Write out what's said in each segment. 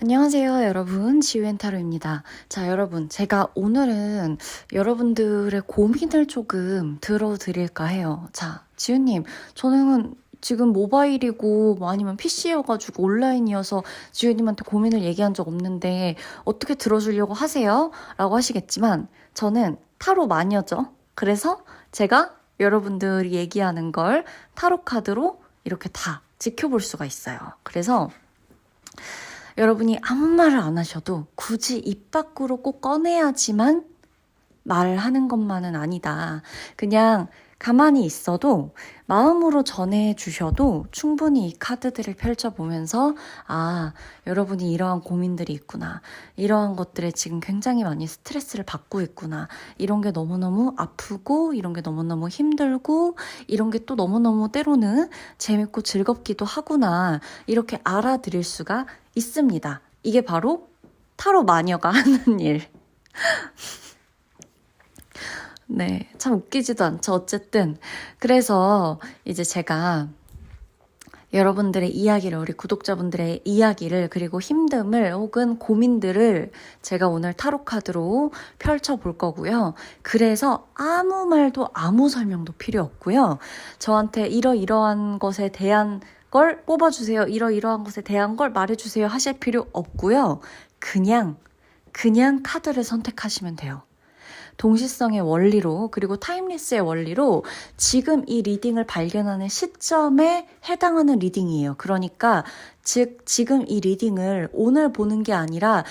안녕하세요, 여러분. 지우앤타로입니다. 자, 여러분. 제가 오늘은 여러분들의 고민을 조금 들어드릴까 해요. 자, 지우님, 저는 지금 모바일이고 뭐 아니면 PC여가지고 온라인이어서 지우님한테 고민을 얘기한 적 없는데 어떻게 들어주려고 하세요? 라고 하시겠지만 저는 타로 마녀죠. 그래서 제가 여러분들이 얘기하는 걸 타로 카드로 이렇게 다 지켜볼 수가 있어요. 그래서 여러분이 아무 말을 안 하셔도 굳이 입 밖으로 꼭 꺼내야지만 말하는 것만은 아니다. 그냥 가만히 있어도 마음으로 전해 주셔도 충분히 이 카드들을 펼쳐보면서 여러분이 이러한 고민들이 있구나. 이러한 것들에 지금 굉장히 많이 스트레스를 받고 있구나. 이런 게 너무너무 아프고 이런 게 너무너무 힘들고 이런 게 또 너무너무 때로는 재밌고 즐겁기도 하구나. 이렇게 알아들일 수가 있습니다. 이게 바로 타로 마녀가 하는 일. 네, 참 웃기지도 않죠. 어쨌든 그래서 이제 제가 여러분들의 이야기를, 우리 구독자분들의 이야기를, 그리고 힘듦을 혹은 고민들을 제가 오늘 타로 카드로 펼쳐볼 거고요. 그래서 아무 말도 아무 설명도 필요 없고요. 저한테 이러이러한 것에 대한 걸 뽑아주세요. 이러이러한 것에 대한 걸 말해주세요. 하실 필요 없고요. 그냥 카드를 선택하시면 돼요. 동시성의 원리로, 그리고 타임리스의 원리로 지금 이 리딩을 발견하는 시점에 해당하는 리딩이에요. 그러니까 즉 지금 이 리딩을 오늘 보는 게 아니라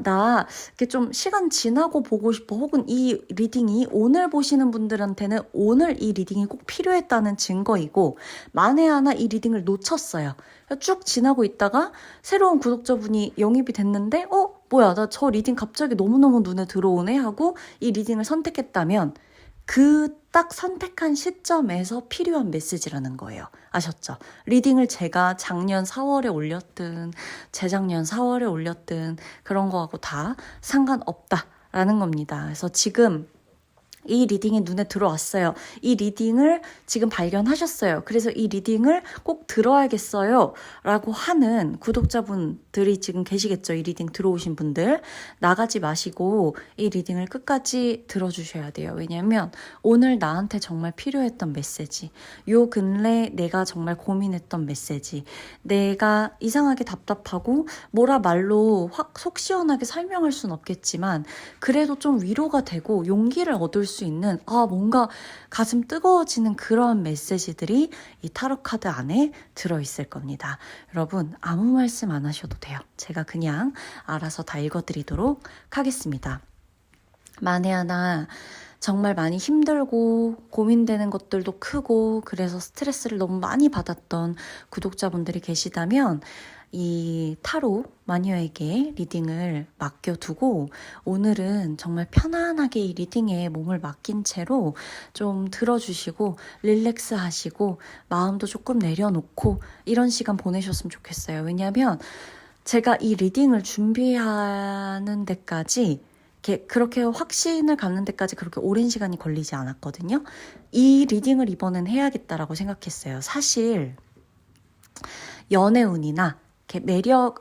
나 이렇게 좀 시간 지나고 보고 싶어, 혹은 이 리딩이 오늘 보시는 분들한테는 오늘 이 리딩이 꼭 필요했다는 증거이고, 만에 하나 이 리딩을 놓쳤어요. 쭉 지나고 있다가 새로운 구독자분이 영입이 됐는데 뭐야, 나 저 리딩 갑자기 너무너무 눈에 들어오네 하고 이 리딩을 선택했다면 그 딱 선택한 시점에서 필요한 메시지라는 거예요. 아셨죠? 리딩을 제가 작년 4월에 올렸든 재작년 4월에 올렸든 그런 거하고 다 상관없다라는 겁니다. 그래서 지금 이 리딩이 눈에 들어왔어요. 이 리딩을 지금 발견하셨어요. 그래서 이 리딩을 꼭 들어야겠어요. 라고 하는 구독자분들이 지금 계시겠죠. 이 리딩 들어오신 분들. 나가지 마시고 이 리딩을 끝까지 들어주셔야 돼요. 왜냐면 오늘 나한테 정말 필요했던 메시지, 요 근래 내가 정말 고민했던 메시지, 내가 이상하게 답답하고 뭐라 말로 확 속 시원하게 설명할 순 없겠지만 그래도 좀 위로가 되고 용기를 얻을 수 있는 뭔가 가슴 뜨거워지는 그런 메시지들이 이 타로 카드 안에 들어있을 겁니다. 여러분 아무 말씀 안 하셔도 돼요. 제가 그냥 알아서 다 읽어드리도록 하겠습니다. 만에 하나 정말 많이 힘들고 고민되는 것들도 크고 그래서 스트레스를 너무 많이 받았던 구독자분들이 계시다면 이 타로 마녀에게 리딩을 맡겨두고 오늘은 정말 편안하게 이 리딩에 몸을 맡긴 채로 좀 들어주시고 릴렉스 하시고 마음도 조금 내려놓고 이런 시간 보내셨으면 좋겠어요. 왜냐하면 제가 이 리딩을 준비하는 데까지 그렇게 확신을 갖는 데까지 그렇게 오랜 시간이 걸리지 않았거든요. 이 리딩을 이번엔 해야겠다라고 생각했어요. 사실 연애운이나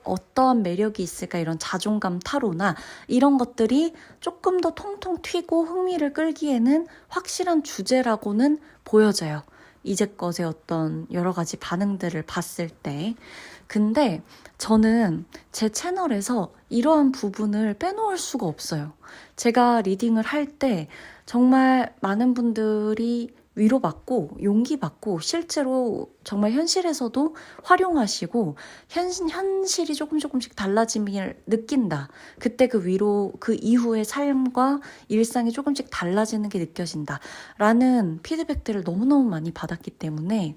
어떠한 매력이 있을까, 이런 자존감 타로나 이런 것들이 조금 더 통통 튀고 흥미를 끌기에는 확실한 주제라고는 보여져요. 이제껏의 어떤 여러 가지 반응들을 봤을 때. 근데 저는 제 채널에서 이러한 부분을 빼놓을 수가 없어요. 제가 리딩을 할 때 정말 많은 분들이 위로받고 용기받고 실제로 정말 현실에서도 활용하시고 현실이 조금씩 달라짐을 느낀다. 그때 그 위로, 그 이후의 삶과 일상이 조금씩 달라지는 게 느껴진다. 라는 피드백들을 너무너무 많이 받았기 때문에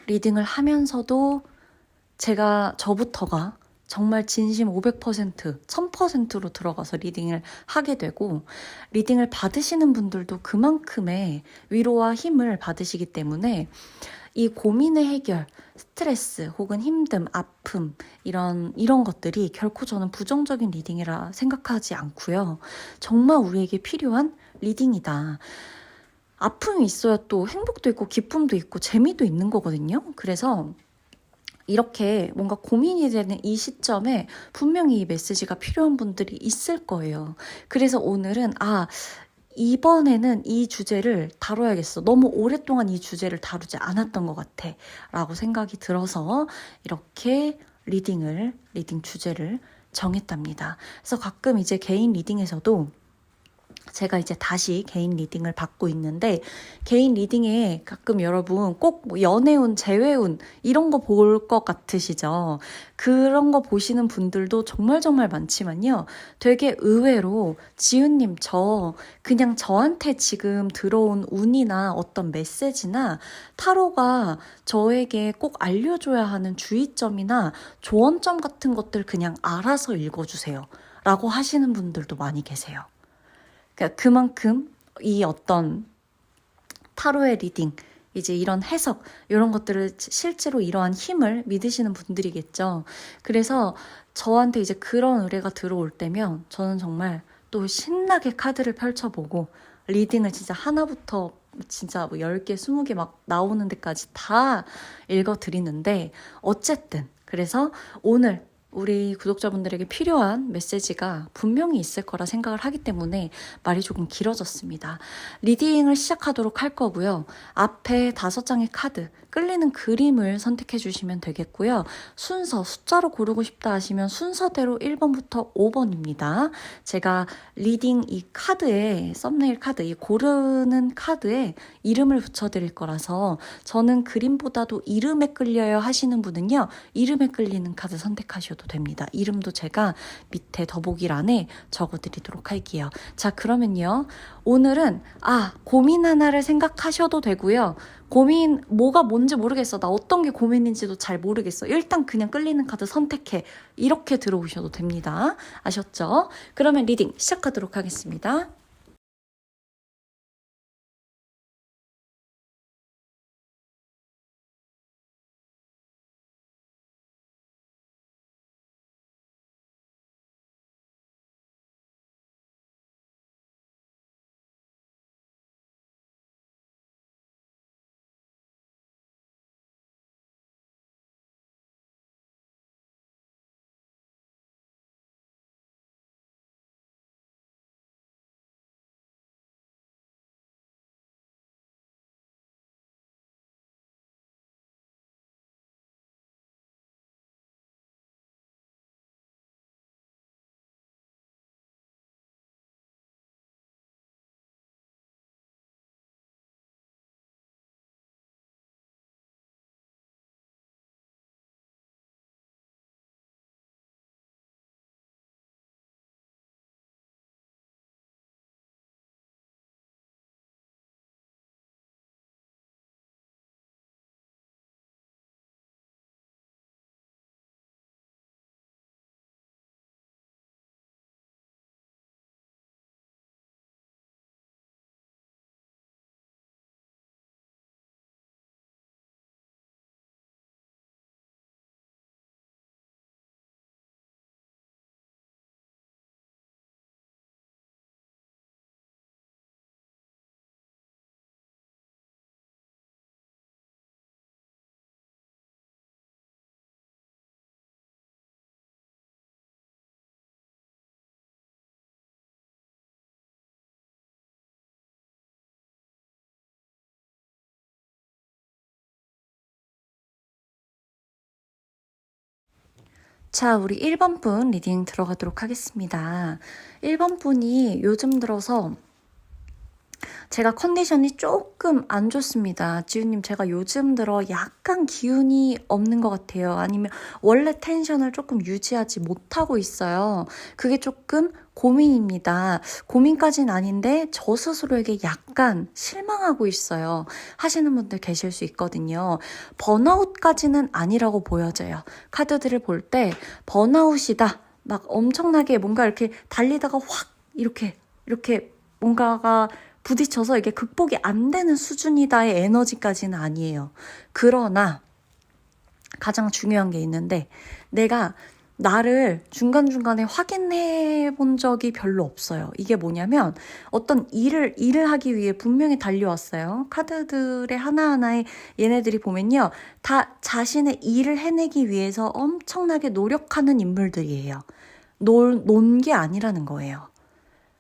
리딩을 하면서도 저부터가 정말 진심 500%, 1000%로 들어가서 리딩을 하게 되고, 리딩을 받으시는 분들도 그만큼의 위로와 힘을 받으시기 때문에 이 고민의 해결, 스트레스 혹은 힘듦, 아픔 이런 것들이 결코 저는 부정적인 리딩이라 생각하지 않고요. 정말 우리에게 필요한 리딩이다. 아픔이 있어야 또 행복도 있고 기쁨도 있고 재미도 있는 거거든요. 그래서 이렇게 뭔가 고민이 되는 이 시점에 분명히 이 메시지가 필요한 분들이 있을 거예요. 그래서 오늘은 이번에는 이 주제를 다뤄야겠어. 너무 오랫동안 이 주제를 다루지 않았던 것 같아. 라고 생각이 들어서 이렇게 리딩 주제를 정했답니다. 그래서 가끔 이제 개인 리딩에서도 제가 이제 다시 개인 리딩을 받고 있는데, 개인 리딩에 가끔 여러분 꼭 뭐 연애운, 재회운 이런 거 볼 것 같으시죠? 그런 거 보시는 분들도 정말 정말 많지만요. 되게 의외로 지은님 그냥 저한테 지금 들어온 운이나 어떤 메시지나 타로가 저에게 꼭 알려줘야 하는 주의점이나 조언점 같은 것들 그냥 알아서 읽어주세요. 라고 하시는 분들도 많이 계세요. 그러니까 그만큼 이 어떤 타로의 리딩, 이제 이런 해석, 이런 것들을 실제로 이러한 힘을 믿으시는 분들이겠죠. 그래서 저한테 이제 그런 의뢰가 들어올 때면 저는 정말 또 신나게 카드를 펼쳐보고 리딩을 진짜 하나부터 진짜 뭐 10개, 20개 막 나오는 데까지 다 읽어드리는데, 어쨌든 그래서 오늘 우리 구독자분들에게 필요한 메시지가 분명히 있을 거라 생각을 하기 때문에 말이 조금 길어졌습니다. 리딩을 시작하도록 할 거고요. 앞에 5장의 카드, 끌리는 그림을 선택해 주시면 되겠고요. 순서, 숫자로 고르고 싶다 하시면 순서대로 1번부터 5번입니다. 제가 리딩 이 카드에, 썸네일 카드, 이 고르는 카드에 이름을 붙여드릴 거라서, 저는 그림보다도 이름에 끌려요 하시는 분은요, 이름에 끌리는 카드 선택하셔도 됩니다. 이름도 제가 밑에 더보기란에 적어드리도록 할게요. 자, 그러면요. 오늘은 고민 하나를 생각하셔도 되고요. 고민 뭐가 뭔지 모르겠어. 나 어떤 게 고민인지도 잘 모르겠어. 일단 그냥 끌리는 카드 선택해. 이렇게 들어오셔도 됩니다. 아셨죠? 그러면 리딩 시작하도록 하겠습니다. 자, 우리 1번 분 리딩 들어가도록 하겠습니다. 1번 분이 요즘 들어서 제가 컨디션이 조금 안 좋습니다. 지우님, 제가 요즘 들어 약간 기운이 없는 것 같아요. 아니면 원래 텐션을 조금 유지하지 못하고 있어요. 그게 조금 고민입니다. 고민까지는 아닌데 저 스스로에게 약간 실망하고 있어요. 하시는 분들 계실 수 있거든요. 번아웃까지는 아니라고 보여져요. 카드들을 볼 때 번아웃이다. 막 엄청나게 뭔가 이렇게 달리다가 확 이렇게 뭔가가 부딪혀서 이게 극복이 안 되는 수준이다의 에너지까지는 아니에요. 그러나 가장 중요한 게 있는데, 내가 나를 중간중간에 확인해 본 적이 별로 없어요. 이게 뭐냐면 어떤 일을 하기 위해 분명히 달려왔어요. 카드들의 하나하나에 얘네들이 보면요. 다 자신의 일을 해내기 위해서 엄청나게 노력하는 인물들이에요. 논 게 아니라는 거예요.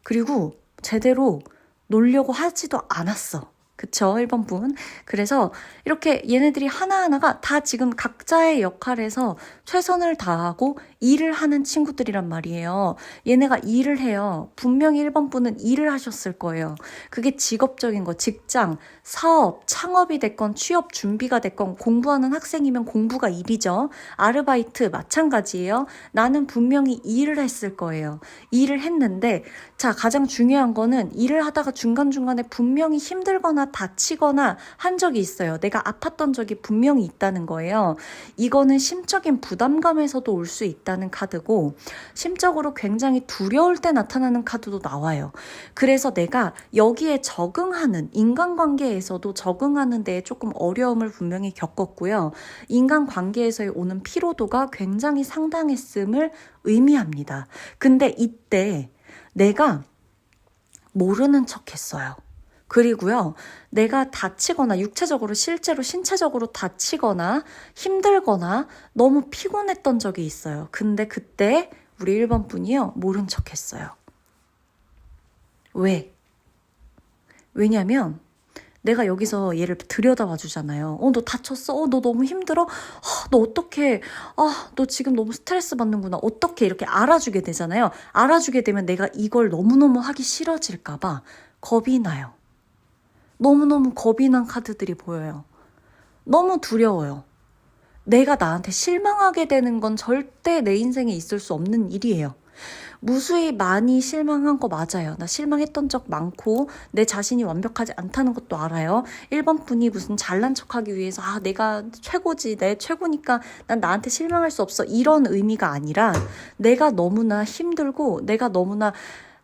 그리고 제대로 놀려고 하지도 않았어. 그쵸? 1번 분. 그래서 이렇게 얘네들이 하나하나가 다 지금 각자의 역할에서 최선을 다하고 일을 하는 친구들이란 말이에요. 얘네가 일을 해요. 분명히 1번 분은 일을 하셨을 거예요. 그게 직업적인 거, 직장, 사업, 창업이 됐건 취업 준비가 됐건 공부하는 학생이면 공부가 일이죠. 아르바이트 마찬가지예요. 나는 분명히 일을 했을 거예요. 일을 했는데 자, 가장 중요한 거는 일을 하다가 중간중간에 분명히 힘들거나 다치거나 한 적이 있어요. 내가 아팠던 적이 분명히 있다는 거예요. 이거는 심적인 부담감에서도 올 수 있다는 카드고 심적으로 굉장히 두려울 때 나타나는 카드도 나와요. 그래서 내가 여기에 적응하는 인간관계에서도 적응하는 데에 조금 어려움을 분명히 겪었고요. 인간관계에서 오는 피로도가 굉장히 상당했음을 의미합니다. 근데 이때 내가 모르는 척 했어요. 그리고요, 내가 다치거나 육체적으로 실제로 신체적으로 다치거나 힘들거나 너무 피곤했던 적이 있어요. 근데 그때 우리 1번 분이요, 모른 척 했어요. 왜? 왜냐면 내가 여기서 얘를 들여다봐 주잖아요. 너 다쳤어? 너 너무 힘들어? 너 어떡해? 너 지금 너무 스트레스 받는구나. 어떻게 이렇게 알아주게 되잖아요. 알아주게 되면 내가 이걸 너무너무 하기 싫어질까봐 겁이 나요. 너무너무 겁이 난 카드들이 보여요. 너무 두려워요. 내가 나한테 실망하게 되는 건 절대 내 인생에 있을 수 없는 일이에요. 무수히 많이 실망한 거 맞아요. 나 실망했던 적 많고 내 자신이 완벽하지 않다는 것도 알아요. 1번 분이 무슨 잘난 척하기 위해서 내가 최고지, 내 최고니까 난 나한테 실망할 수 없어 이런 의미가 아니라 내가 너무나 힘들고 내가 너무나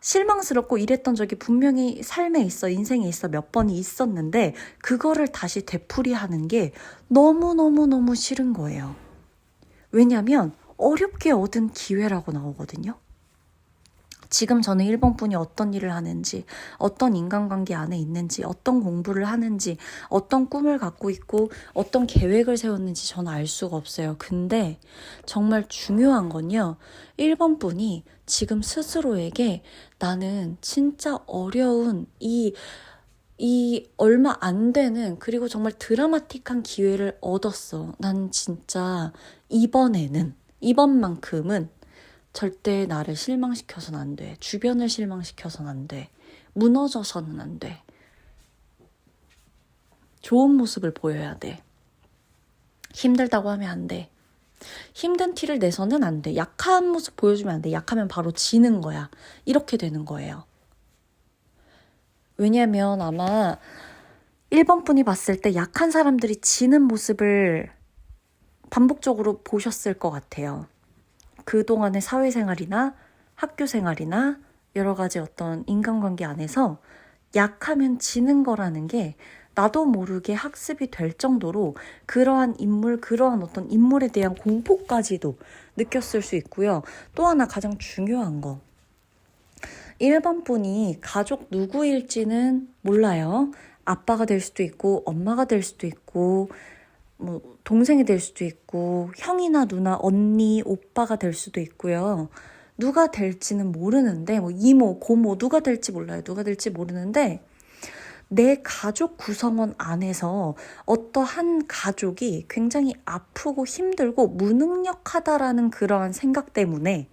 실망스럽고 이랬던 적이 분명히 삶에 있어, 인생에 있어 몇 번이 있었는데 그거를 다시 되풀이하는 게 너무너무너무 싫은 거예요. 왜냐면 어렵게 얻은 기회라고 나오거든요. 지금 저는 1번 분이 어떤 일을 하는지, 어떤 인간관계 안에 있는지, 어떤 공부를 하는지, 어떤 꿈을 갖고 있고, 어떤 계획을 세웠는지 저는 알 수가 없어요. 근데 정말 중요한 건요. 1번 분이 지금 스스로에게 나는 진짜 어려운 이 얼마 안 되는 그리고 정말 드라마틱한 기회를 얻었어. 난 진짜 이번만큼은 절대 나를 실망시켜서는 안 돼. 주변을 실망시켜서는 안 돼. 무너져서는 안 돼. 좋은 모습을 보여야 돼. 힘들다고 하면 안 돼. 힘든 티를 내서는 안 돼. 약한 모습 보여주면 안 돼. 약하면 바로 지는 거야. 이렇게 되는 거예요. 왜냐면 아마 1번 분이 봤을 때 약한 사람들이 지는 모습을 반복적으로 보셨을 것 같아요. 그동안의 사회생활이나 학교생활이나 여러 가지 어떤 인간관계 안에서 약하면 지는 거라는 게 나도 모르게 학습이 될 정도로 그러한 어떤 인물에 대한 공포까지도 느꼈을 수 있고요. 또 하나 가장 중요한 거. 1번 분이 가족 누구일지는 몰라요. 아빠가 될 수도 있고 엄마가 될 수도 있고 동생이 될 수도 있고 형이나 누나, 언니, 오빠가 될 수도 있고요. 누가 될지는 모르는데 이모, 고모 누가 될지 몰라요. 누가 될지 모르는데 내 가족 구성원 안에서 어떠한 가족이 굉장히 아프고 힘들고 무능력하다라는 그러한 생각 때문에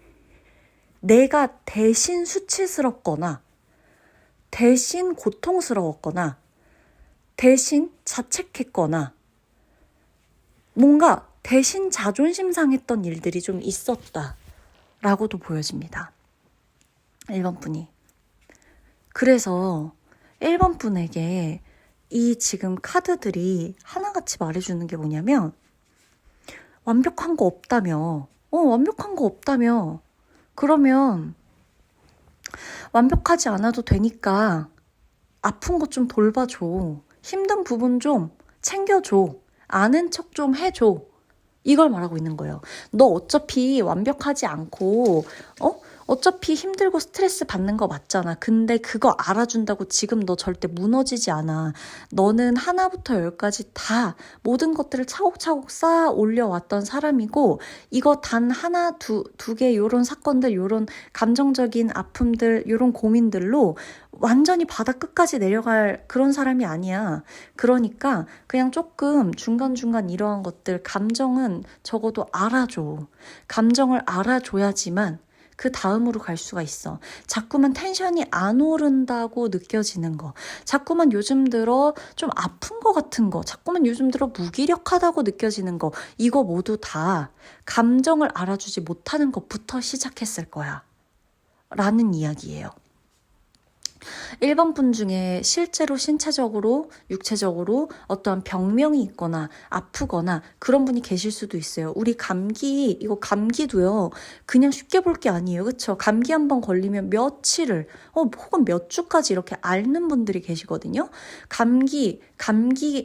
내가 대신 수치스럽거나 대신 고통스러웠거나 대신 자책했거나 뭔가 대신 자존심 상했던 일들이 좀 있었다라고도 보여집니다. 1번 분이. 그래서 1번 분에게 이 지금 카드들이 하나같이 말해주는 게 뭐냐면 완벽한 거 없다며. 완벽한 거 없다며. 그러면 완벽하지 않아도 되니까 아픈 것 좀 돌봐줘. 힘든 부분 좀 챙겨줘. 아는 척 좀 해줘. 이걸 말하고 있는 거예요. 너 어차피 완벽하지 않고, 어차피 힘들고 스트레스 받는 거 맞잖아. 근데 그거 알아준다고 지금 너 절대 무너지지 않아. 너는 하나부터 열까지 다 모든 것들을 차곡차곡 쌓아 올려왔던 사람이고, 이거 단 하나, 두 개 요런 사건들, 요런 감정적인 아픔들, 요런 고민들로 완전히 바닥 끝까지 내려갈 그런 사람이 아니야. 그러니까 그냥 조금 중간중간 이러한 것들, 감정은 적어도 알아줘. 감정을 알아줘야지만 그 다음으로 갈 수가 있어. 자꾸만 텐션이 안 오른다고 느껴지는 거, 자꾸만 요즘 들어 좀 아픈 거 같은 거, 자꾸만 요즘 들어 무기력하다고 느껴지는 거, 이거 모두 다 감정을 알아주지 못하는 것부터 시작했을 거야. 라는 이야기예요. 1번 분 중에 실제로 신체적으로, 육체적으로 어떠한 병명이 있거나 아프거나 그런 분이 계실 수도 있어요. 우리 감기, 이거 감기도요, 그냥 쉽게 볼 게 아니에요. 그쵸? 감기 한번 걸리면 며칠을, 혹은 몇 주까지 이렇게 앓는 분들이 계시거든요. 감기,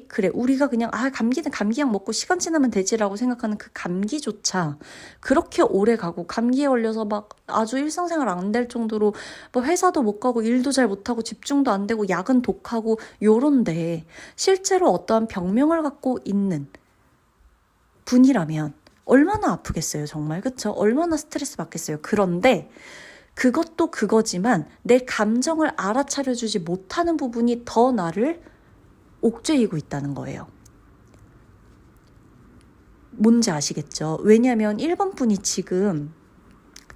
그래. 우리가 그냥, 감기는 감기약 먹고 시간 지나면 되지라고 생각하는 그 감기조차 그렇게 오래 가고, 감기에 걸려서 막 아주 일상생활 안 될 정도로 뭐 회사도 못 가고 일도 잘 못하고 집중도 안 되고 약은 독하고 요런데, 실제로 어떠한 병명을 갖고 있는 분이라면 얼마나 아프겠어요, 정말. 그쵸? 얼마나 스트레스 받겠어요. 그런데 그것도 그거지만 내 감정을 알아차려주지 못하는 부분이 더 나를 옥죄이고 있다는 거예요. 뭔지 아시겠죠? 왜냐하면 1번 분이 지금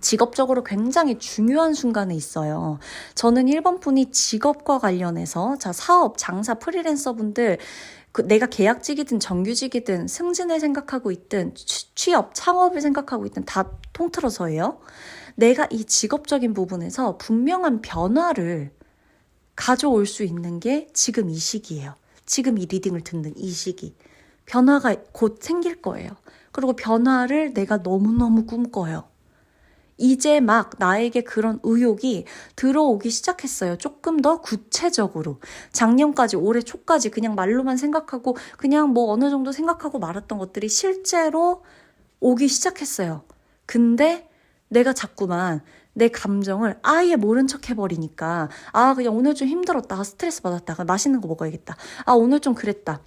직업적으로 굉장히 중요한 순간에 있어요. 저는 1번 분이 직업과 관련해서, 사업, 장사, 프리랜서 분들, 내가 계약직이든 정규직이든 승진을 생각하고 있든 취업, 창업을 생각하고 있든 다 통틀어서예요. 내가 이 직업적인 부분에서 분명한 변화를 가져올 수 있는 게 지금 이 시기예요. 지금 이 리딩을 듣는 이 시기. 변화가 곧 생길 거예요. 그리고 변화를 내가 너무너무 꿈꿔요. 이제 막 나에게 그런 의욕이 들어오기 시작했어요. 조금 더 구체적으로. 작년까지, 올해 초까지 그냥 말로만 생각하고 그냥 뭐 어느 정도 생각하고 말았던 것들이 실제로 오기 시작했어요. 근데 내가 자꾸만 내 감정을 아예 모른 척 해버리니까, 그냥 오늘 좀 힘들었다, 스트레스 받았다, 맛있는 거 먹어야겠다, 오늘 좀 그랬다,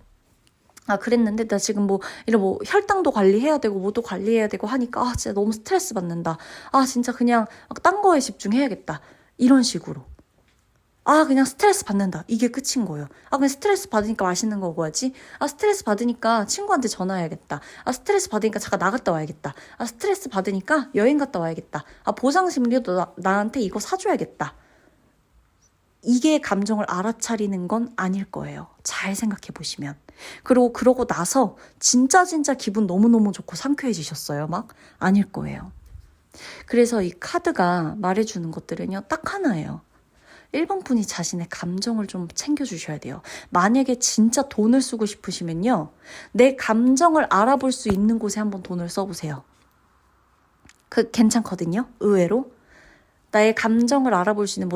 그랬는데 나 지금 이런 혈당도 관리해야 되고 뭐도 관리해야 되고 하니까 진짜 너무 스트레스 받는다. 진짜 그냥 딴 거에 집중해야겠다. 이런 식으로. 그냥 스트레스 받는다. 이게 끝인 거예요. 그냥 스트레스 받으니까 맛있는 거 먹어야지. 스트레스 받으니까 친구한테 전화해야겠다. 스트레스 받으니까 잠깐 나갔다 와야겠다. 스트레스 받으니까 여행 갔다 와야겠다. 보상심리도 나한테 이거 사줘야겠다. 이게 감정을 알아차리는 건 아닐 거예요. 잘 생각해 보시면. 그리고 그러고 나서 진짜 기분 너무너무 좋고 상쾌해지셨어요. 막 아닐 거예요. 그래서 이 카드가 말해주는 것들은요, 딱 하나예요. 1번 분이 자신의 감정을 좀 챙겨주셔야 돼요. 만약에 진짜 돈을 쓰고 싶으시면요, 내 감정을 알아볼 수 있는 곳에 한번 돈을 써보세요. 괜찮거든요. 의외로. 나의 감정을 알아볼 수 있는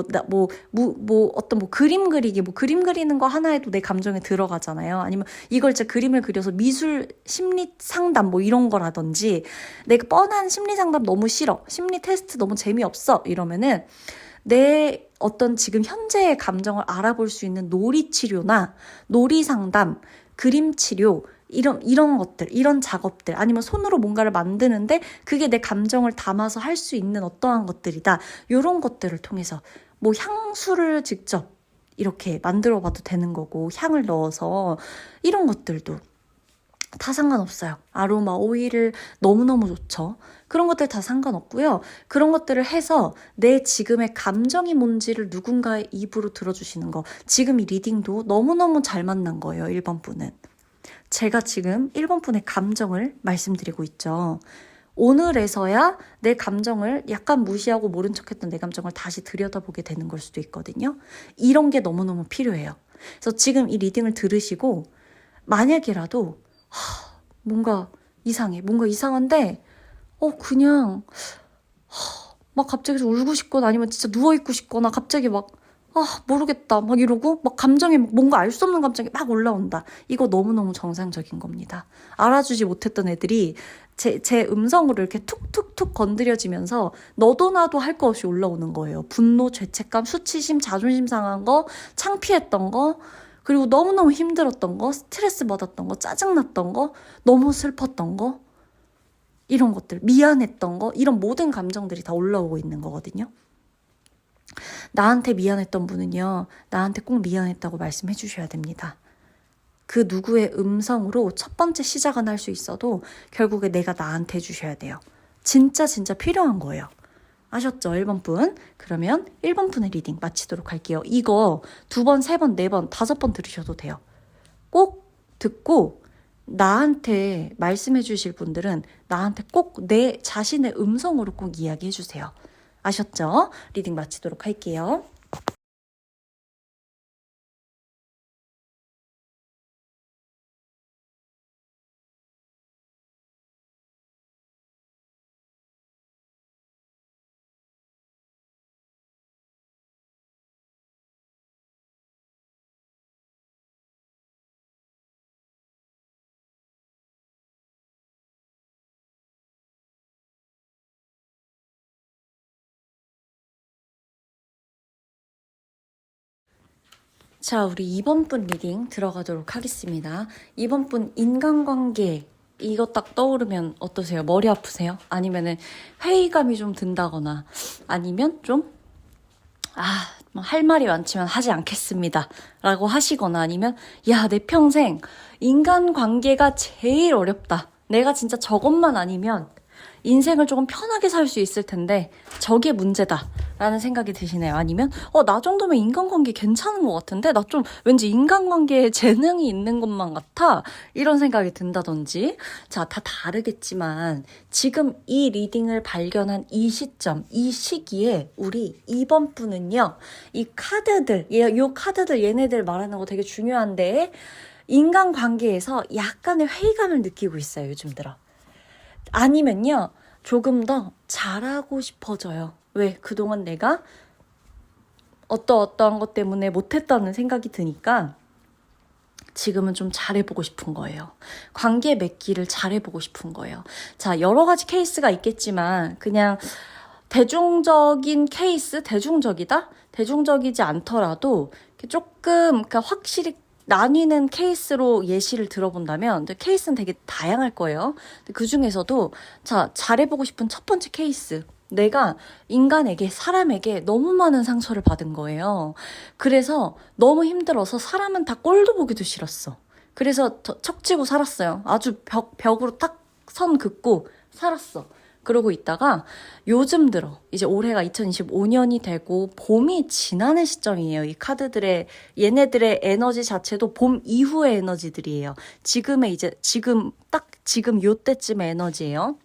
어떤 그림 그리기, 그림 그리는 거 하나에도 내 감정에 들어가잖아요. 아니면 이걸 진짜 그림을 그려서 미술 심리 상담 이런 거라든지, 내가 뻔한 심리 상담 너무 싫어, 심리 테스트 너무 재미없어 이러면은 내 어떤 지금 현재의 감정을 알아볼 수 있는 놀이 치료나 놀이 상담, 그림 치료, 이런 것들, 이런 작업들, 아니면 손으로 뭔가를 만드는데 그게 내 감정을 담아서 할 수 있는 어떠한 것들이다. 이런 것들을 통해서 향수를 직접 이렇게 만들어 봐도 되는 거고, 향을 넣어서 이런 것들도 다 상관없어요. 아로마 오일을 너무너무 좋죠. 그런 것들 다 상관없고요. 그런 것들을 해서 내 지금의 감정이 뭔지를 누군가의 입으로 들어주시는 거. 지금 이 리딩도 너무너무 잘 만난 거예요. 1번 분은. 제가 지금 1번 분의 감정을 말씀드리고 있죠. 오늘에서야 내 감정을 약간 무시하고 모른 척했던 내 감정을 다시 들여다보게 되는 걸 수도 있거든요. 이런 게 너무너무 필요해요. 그래서 지금 이 리딩을 들으시고 만약이라도 뭔가 이상해, 뭔가 이상한데 그냥 막 갑자기 울고 싶거나 아니면 진짜 누워있고 싶거나 갑자기 막 모르겠다. 막 이러고, 막 감정이, 뭔가 알 수 없는 감정이 막 올라온다. 이거 너무너무 정상적인 겁니다. 알아주지 못했던 애들이 제 음성으로 이렇게 툭툭툭 건드려지면서 너도 나도 할 거 없이 올라오는 거예요. 분노, 죄책감, 수치심, 자존심 상한 거, 창피했던 거, 그리고 너무너무 힘들었던 거, 스트레스 받았던 거, 짜증났던 거, 너무 슬펐던 거, 이런 것들, 미안했던 거, 이런 모든 감정들이 다 올라오고 있는 거거든요. 나한테 미안했던 분은요, 나한테 꼭 미안했다고 말씀해 주셔야 됩니다. 그 누구의 음성으로 첫 번째 시작은 할 수 있어도 결국에 내가 나한테 해주셔야 돼요. 진짜 필요한 거예요. 아셨죠? 1번 분. 그러면 1번 분의 리딩 마치도록 할게요. 이거 2번, 3번, 4번, 5번 들으셔도 돼요. 꼭 듣고 나한테 말씀해 주실 분들은 나한테 꼭 내 자신의 음성으로 꼭 이야기해 주세요. 아셨죠? 리딩 마치도록 할게요. 자, 우리 2번 분 리딩 들어가도록 하겠습니다. 2번 분 인간관계 이거 딱 떠오르면 어떠세요? 머리 아프세요? 아니면은 회의감이 좀 든다거나 아니면 좀 할 말이 많지만 하지 않겠습니다 라고 하시거나 아니면 야, 내 평생 인간관계가 제일 어렵다. 내가 진짜 저것만 아니면 인생을 조금 편하게 살 수 있을 텐데 저게 문제다 라는 생각이 드시네요. 아니면 나 정도면 인간관계 괜찮은 것 같은데 나 좀 왠지 인간관계에 재능이 있는 것만 같아 이런 생각이 든다든지. 자, 다 다르겠지만 지금 이 리딩을 발견한 이 시점, 이 시기에 우리 2번 분은요, 이 카드들, 요 카드들 얘네들 말하는 거 되게 중요한데 인간관계에서 약간의 회의감을 느끼고 있어요, 요즘 들어. 아니면요, 조금 더 잘하고 싶어져요. 왜? 그동안 내가 어떠한 것 때문에 못했다는 생각이 드니까 지금은 좀 잘해보고 싶은 거예요. 관계 맺기를 잘해보고 싶은 거예요. 자, 여러 가지 케이스가 있겠지만 그냥 대중적인 케이스, 대중적이다? 대중적이지 않더라도 조금 그러니까 확실히 나뉘는 케이스로 예시를 들어본다면 케이스는 되게 다양할 거예요. 그 중에서도 자, 잘해보고 싶은 첫 번째 케이스. 내가 인간에게, 사람에게 너무 많은 상처를 받은 거예요. 그래서 너무 힘들어서 사람은 다 꼴도 보기도 싫었어. 그래서 척지고 살았어요. 아주 벽으로 딱 선 긋고 살았어. 그러고 있다가 요즘 들어 이제 올해가 2025년이 되고 봄이 지나는 시점이에요. 이 카드들의 얘네들의 에너지 자체도 봄 이후의 에너지들이에요. 지금 요때쯤의 에너지예요.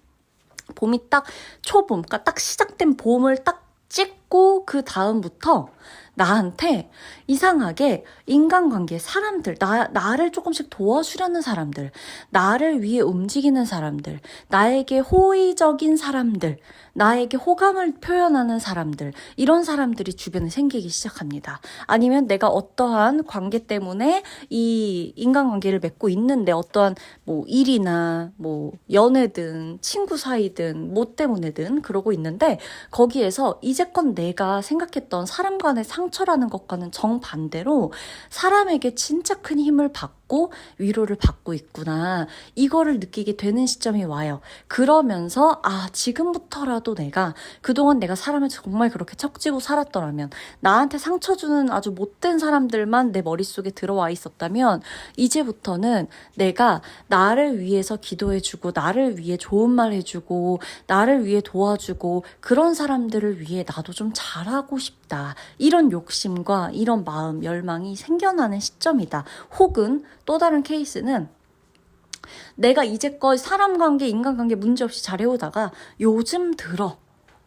봄이 딱 초봄, 그러니까 딱 시작된 봄을 딱 찍고 그 다음부터 나한테 이상하게 인간관계 사람들, 나를 조금씩 도와주려는 사람들, 나를 위해 움직이는 사람들, 나에게 호의적인 사람들, 나에게 호감을 표현하는 사람들, 이런 사람들이 주변에 생기기 시작합니다. 아니면 내가 어떠한 관계 때문에 이 인간관계를 맺고 있는데 어떠한 뭐 일이나 뭐 연애든 친구 사이든 뭐 때문에든 그러고 있는데 거기에서 이제껏 내가 생각했던 사람 간의 상처라는 것과는 정반대로 사람에게 진짜 큰 힘을 받고 위로를 받고 있구나. 이거를 느끼게 되는 시점이 와요. 그러면서 지금부터라도 내가 그동안 내가 사람을 정말 그렇게 척지고 살았더라면 나한테 상처 주는 아주 못된 사람들만 내 머릿속에 들어와 있었다면 이제부터는 내가 나를 위해서 기도해주고 나를 위해 좋은 말 해주고 나를 위해 도와주고 그런 사람들을 위해 나도 좀 잘하고 싶다. 이런 욕심과 이런 마음, 열망이 생겨나는 시점이다. 혹은 또 다른 케이스는 내가 이제껏 사람 관계, 인간 관계 문제없이 잘해오다가 요즘 들어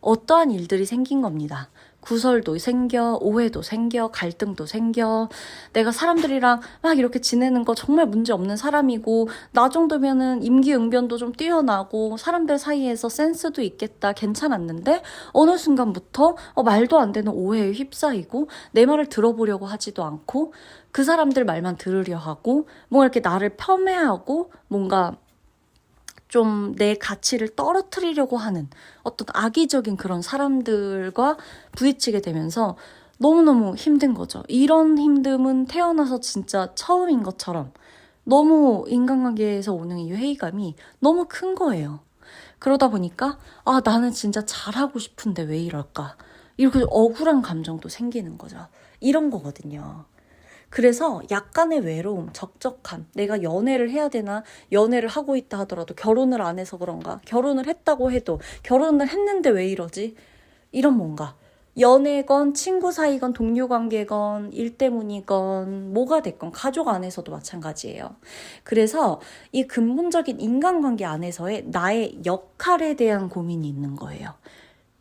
어떠한 일들이 생긴 겁니다. 구설도 생겨, 오해도 생겨, 갈등도 생겨. 내가 사람들이랑 막 이렇게 지내는 거 정말 문제 없는 사람이고, 나 정도면은 임기응변도 좀 뛰어나고, 사람들 사이에서 센스도 있겠다, 괜찮았는데, 어느 순간부터 말도 안 되는 오해에 휩싸이고, 내 말을 들어보려고 하지도 않고, 그 사람들 말만 들으려 하고, 뭔가 이렇게 나를 폄훼하고, 뭔가 좀 내 가치를 떨어뜨리려고 하는 어떤 악의적인 그런 사람들과 부딪히게 되면서 너무너무 힘든 거죠. 이런 힘듦은 태어나서 진짜 처음인 것처럼 너무 인간관계에서 오는 이 회의감이 너무 큰 거예요. 그러다 보니까 나는 진짜 잘하고 싶은데 왜 이럴까? 이렇게 억울한 감정도 생기는 거죠. 이런 거거든요. 그래서 약간의 외로움, 적적함, 내가 연애를 해야 되나, 연애를 하고 있다 하더라도 결혼을 안 해서 그런가, 결혼을 했다고 해도 결혼을 했는데 왜 이러지? 이런 뭔가 연애건 친구 사이건 동료 관계건 일 때문이건 뭐가 됐건 가족 안에서도 마찬가지예요. 그래서 이 근본적인 인간관계 안에서의 나의 역할에 대한 고민이 있는 거예요.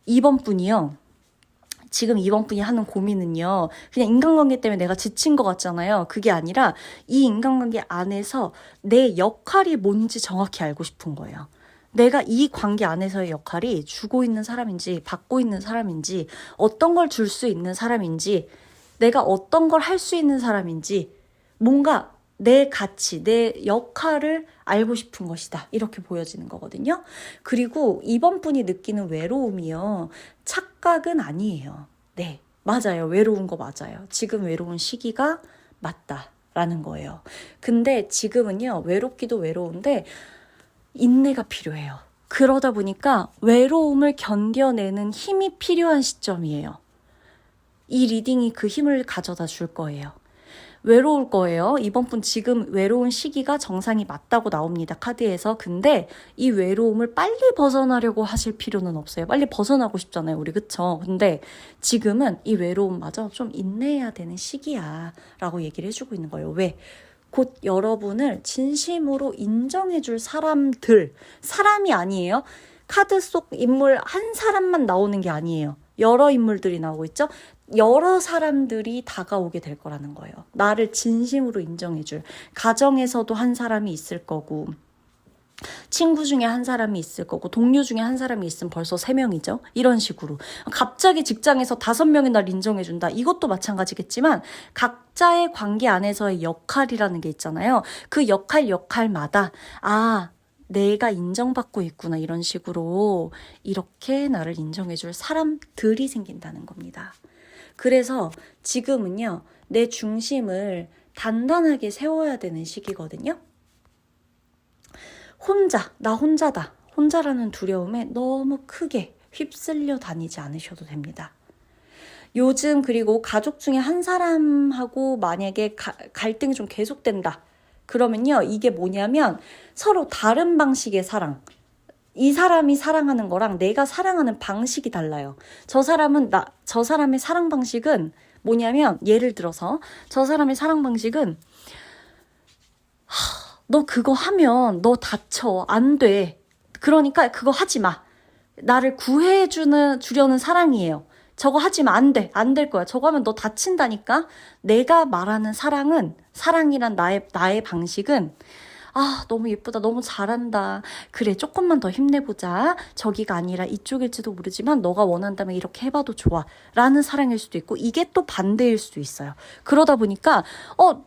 이번 분이요. 지금 이번 분이 하는 고민은요, 그냥 인간관계 때문에 내가 지친 것 같잖아요. 그게 아니라 이 인간관계 안에서 내 역할이 뭔지 정확히 알고 싶은 거예요. 내가 이 관계 안에서의 역할이 주고 있는 사람인지, 받고 있는 사람인지, 어떤 걸 줄 수 있는 사람인지, 내가 어떤 걸 할 수 있는 사람인지, 뭔가 내 가치, 내 역할을 알고 싶은 것이다. 이렇게 보여지는 거거든요. 그리고 이번 분이 느끼는 외로움이요. 착각은 아니에요. 네, 맞아요. 외로운 거 맞아요. 지금 외로운 시기가 맞다라는 거예요. 근데 지금은요. 외롭기도 외로운데 인내가 필요해요. 그러다 보니까 외로움을 견뎌내는 힘이 필요한 시점이에요. 이 리딩이 그 힘을 가져다 줄 거예요. 외로울 거예요. 이번 분 지금 외로운 시기가 정상이 맞다고 나옵니다. 카드에서. 근데 이 외로움을 빨리 벗어나려고 하실 필요는 없어요. 빨리 벗어나고 싶잖아요. 우리 그쵸? 근데 지금은 이 외로움마저 좀 인내해야 되는 시기야 라고 얘기를 해주고 있는 거예요. 왜? 곧 여러분을 진심으로 인정해줄 사람들, 사람이 아니에요. 카드 속 인물 한 사람만 나오는 게 아니에요. 여러 인물들이 나오고 있죠. 여러 사람들이 다가오게 될 거라는 거예요. 나를 진심으로 인정해줄. 가정에서도 한 사람이 있을 거고, 친구 중에 한 사람이 있을 거고, 동료 중에 한 사람이 있으면 벌써 3명이죠. 이런 식으로. 갑자기 직장에서 5명이 날 인정해준다. 이것도 마찬가지겠지만 각자의 관계 안에서의 역할이라는 게 있잖아요. 그 역할마다 내가 인정받고 있구나. 이런 식으로 이렇게 나를 인정해줄 사람들이 생긴다는 겁니다. 그래서 지금은요. 내 중심을 단단하게 세워야 되는 시기거든요. 나 혼자다. 혼자라는 두려움에 너무 크게 휩쓸려 다니지 않으셔도 됩니다. 요즘 그리고 가족 중에 한 사람하고 만약에 갈등이 좀 계속된다. 그러면요. 이게 뭐냐면 서로 다른 방식의 사랑. 이 사람이 사랑하는 거랑 내가 사랑하는 방식이 달라요. 저 사람의 사랑 방식은 뭐냐면 예를 들어서 저 사람의 사랑 방식은 너 그거 하면 너 다쳐. 안 돼. 그러니까 그거 하지 마. 나를 주려는 사랑이에요. 저거 하지 마. 안 돼. 안 될 거야. 저거 하면 너 다친다니까. 내가 말하는 사랑이란 나의 방식은 너무 예쁘다. 너무 잘한다. 그래, 조금만 더 힘내보자. 저기가 아니라 이쪽일지도 모르지만 너가 원한다면 이렇게 해봐도 좋아. 라는 사랑일 수도 있고 이게 또 반대일 수도 있어요. 그러다 보니까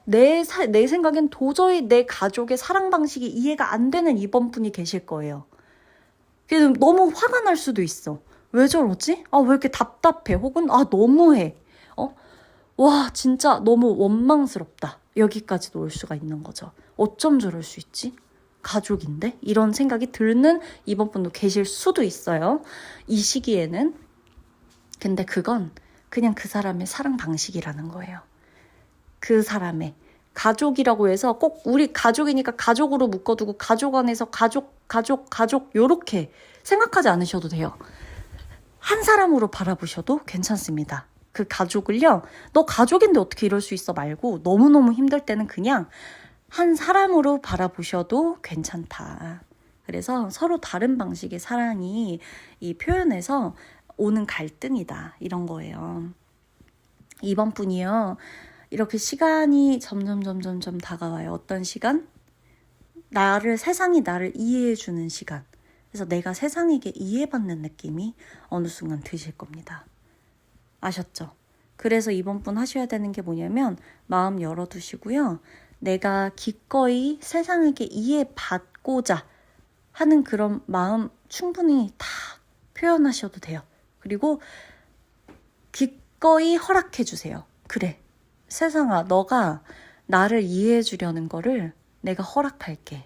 내 생각엔 도저히 내 가족의 사랑 방식이 이해가 안 되는 이번 분이 계실 거예요. 그래서 너무 화가 날 수도 있어. 왜 저러지? 왜 이렇게 답답해? 혹은 너무해. 와, 진짜 너무 원망스럽다. 여기까지도 올 수가 있는 거죠. 어쩜 저럴 수 있지? 가족인데? 이런 생각이 드는 이번 분도 계실 수도 있어요. 이 시기에는. 근데 그건 그냥 그 사람의 사랑 방식이라는 거예요. 그 사람의. 가족이라고 해서 꼭 우리 가족이니까 가족으로 묶어두고 가족 안에서 가족 요렇게 생각하지 않으셔도 돼요. 한 사람으로 바라보셔도 괜찮습니다. 그 가족을요. 너 가족인데 어떻게 이럴 수 있어 말고 너무너무 힘들 때는 그냥 한 사람으로 바라보셔도 괜찮다. 그래서 서로 다른 방식의 사랑이 이 표현에서 오는 갈등이다. 이런 거예요. 2번 분이요. 이렇게 시간이 점점 다가와요. 어떤 시간? 세상이 나를 이해해주는 시간. 그래서 내가 세상에게 이해받는 느낌이 어느 순간 드실 겁니다. 아셨죠? 그래서 이번 분 하셔야 되는 게 뭐냐면 마음 열어두시고요. 내가 기꺼이 세상에게 이해받고자 하는 그런 마음 충분히 다 표현하셔도 돼요. 그리고 기꺼이 허락해주세요. 그래, 세상아, 너가 나를 이해해주려는 거를 내가 허락할게.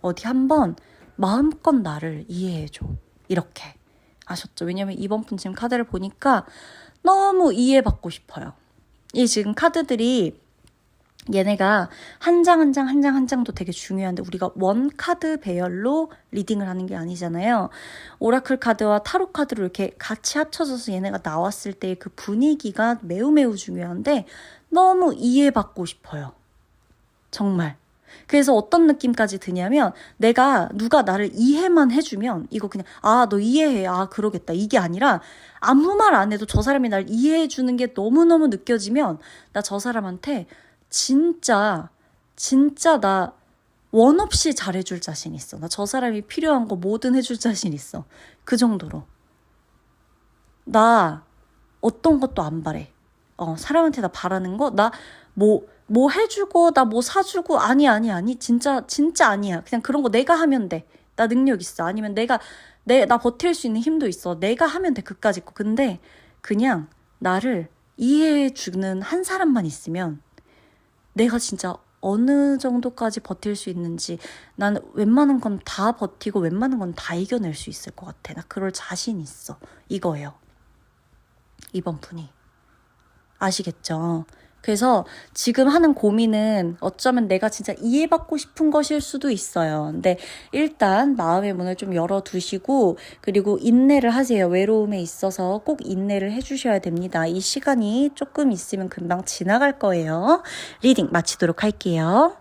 어디 한번 마음껏 나를 이해해줘. 이렇게. 아셨죠? 왜냐면 이번 분 지금 카드를 보니까 너무 이해받고 싶어요. 이 지금 카드들이 얘네가 한 장 장도 되게 중요한데 우리가 원 카드 배열로 리딩을 하는 게 아니잖아요. 오라클 카드와 타로 카드로 이렇게 같이 합쳐져서 얘네가 나왔을 때의 그 분위기가 매우 중요한데 너무 이해받고 싶어요. 정말. 그래서 어떤 느낌까지 드냐면 누가 나를 이해만 해주면 이거 그냥 너 이해해. 그러겠다. 이게 아니라 아무 말 안 해도 저 사람이 날 이해해 주는 게 너무너무 느껴지면 나 저 사람한테 진짜 나 원 없이 잘해줄 자신 있어. 나 저 사람이 필요한 거 뭐든 해줄 자신 있어. 그 정도로. 나 어떤 것도 안 바래. 사람한테 나 바라는 거 나 뭐 해주고 나 뭐 사주고 아니 진짜 아니야. 그냥 그런 거 내가 하면 돼. 나 능력 있어. 아니면 나 버틸 수 있는 힘도 있어. 내가 하면 돼. 그까짓 거. 근데 그냥 나를 이해해 주는 한 사람만 있으면 내가 진짜 어느 정도까지 버틸 수 있는지 나는 웬만한 건 다 버티고 웬만한 건 다 이겨낼 수 있을 것 같아. 나 그럴 자신 있어. 이거예요. 이번 분이. 아시겠죠? 그래서 지금 하는 고민은 어쩌면 내가 진짜 이해받고 싶은 것일 수도 있어요. 근데 일단 마음의 문을 좀 열어두시고 그리고 인내를 하세요. 외로움에 있어서 꼭 인내를 해주셔야 됩니다. 이 시간이 조금 있으면 금방 지나갈 거예요. 리딩 마치도록 할게요.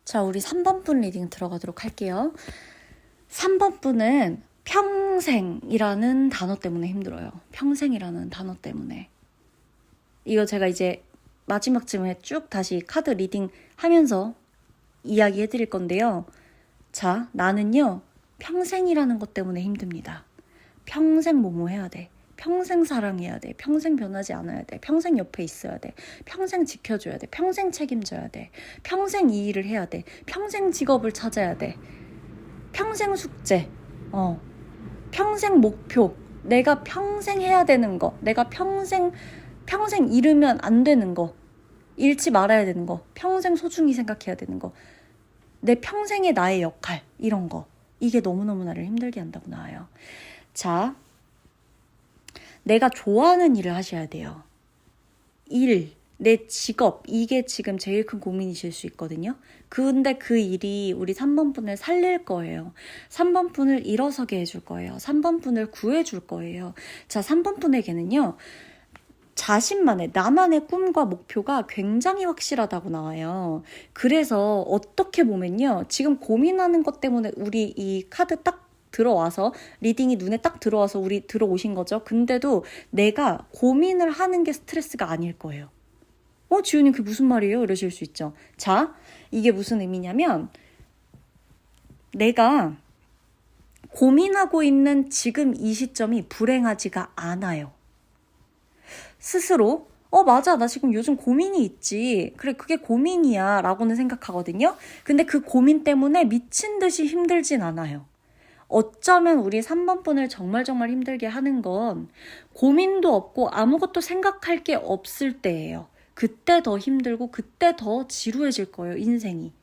자, 우리 3번 분 리딩 들어가도록 할게요. 3번 분은 평생이라는 단어 때문에 힘들어요. 평생이라는 단어 때문에. 이거 제가 이제 마지막쯤에 쭉 다시 카드 리딩 하면서 이야기 해드릴 건데요. 자, 나는요, 평생이라는 것 때문에 힘듭니다. 평생 뭐뭐 해야 돼. 평생 사랑해야 돼. 평생 변하지 않아야 돼. 평생 옆에 있어야 돼. 평생 지켜줘야 돼. 평생 책임져야 돼. 평생 이 일을 해야 돼. 평생 직업을 찾아야 돼. 평생 숙제. 평생 목표. 내가 평생 해야 되는 거. 내가 평생 잃으면 안 되는 거. 잃지 말아야 되는 거. 평생 소중히 생각해야 되는 거. 내 평생의 나의 역할. 이런 거. 이게 너무너무 나를 힘들게 한다고 나와요. 자, 내가 좋아하는 일을 하셔야 돼요. 내 직업, 이게 지금 제일 큰 고민이실 수 있거든요. 근데 그 일이 우리 3번 분을 살릴 거예요. 3번 분을 일어서게 해줄 거예요. 3번 분을 구해줄 거예요. 자, 3번 분에게는요. 자신만의, 나만의 꿈과 목표가 굉장히 확실하다고 나와요. 그래서 어떻게 보면요. 지금 고민하는 것 때문에 우리 이 카드 딱 들어와서 리딩이 눈에 딱 들어와서 우리 들어오신 거죠. 근데도 내가 고민을 하는 게 스트레스가 아닐 거예요. 지훈님 그게 무슨 말이에요? 이러실 수 있죠. 자, 이게 무슨 의미냐면 내가 고민하고 있는 지금 이 시점이 불행하지가 않아요. 스스로 맞아, 나 지금 요즘 고민이 있지. 그래, 그게 고민이야 라고는 생각하거든요. 근데 그 고민 때문에 미친 듯이 힘들진 않아요. 어쩌면 우리 3번 분을 정말 힘들게 하는 건 고민도 없고 아무것도 생각할 게 없을 때예요. 그때 더 힘들고 그때 더 지루해질 거예요, 인생이.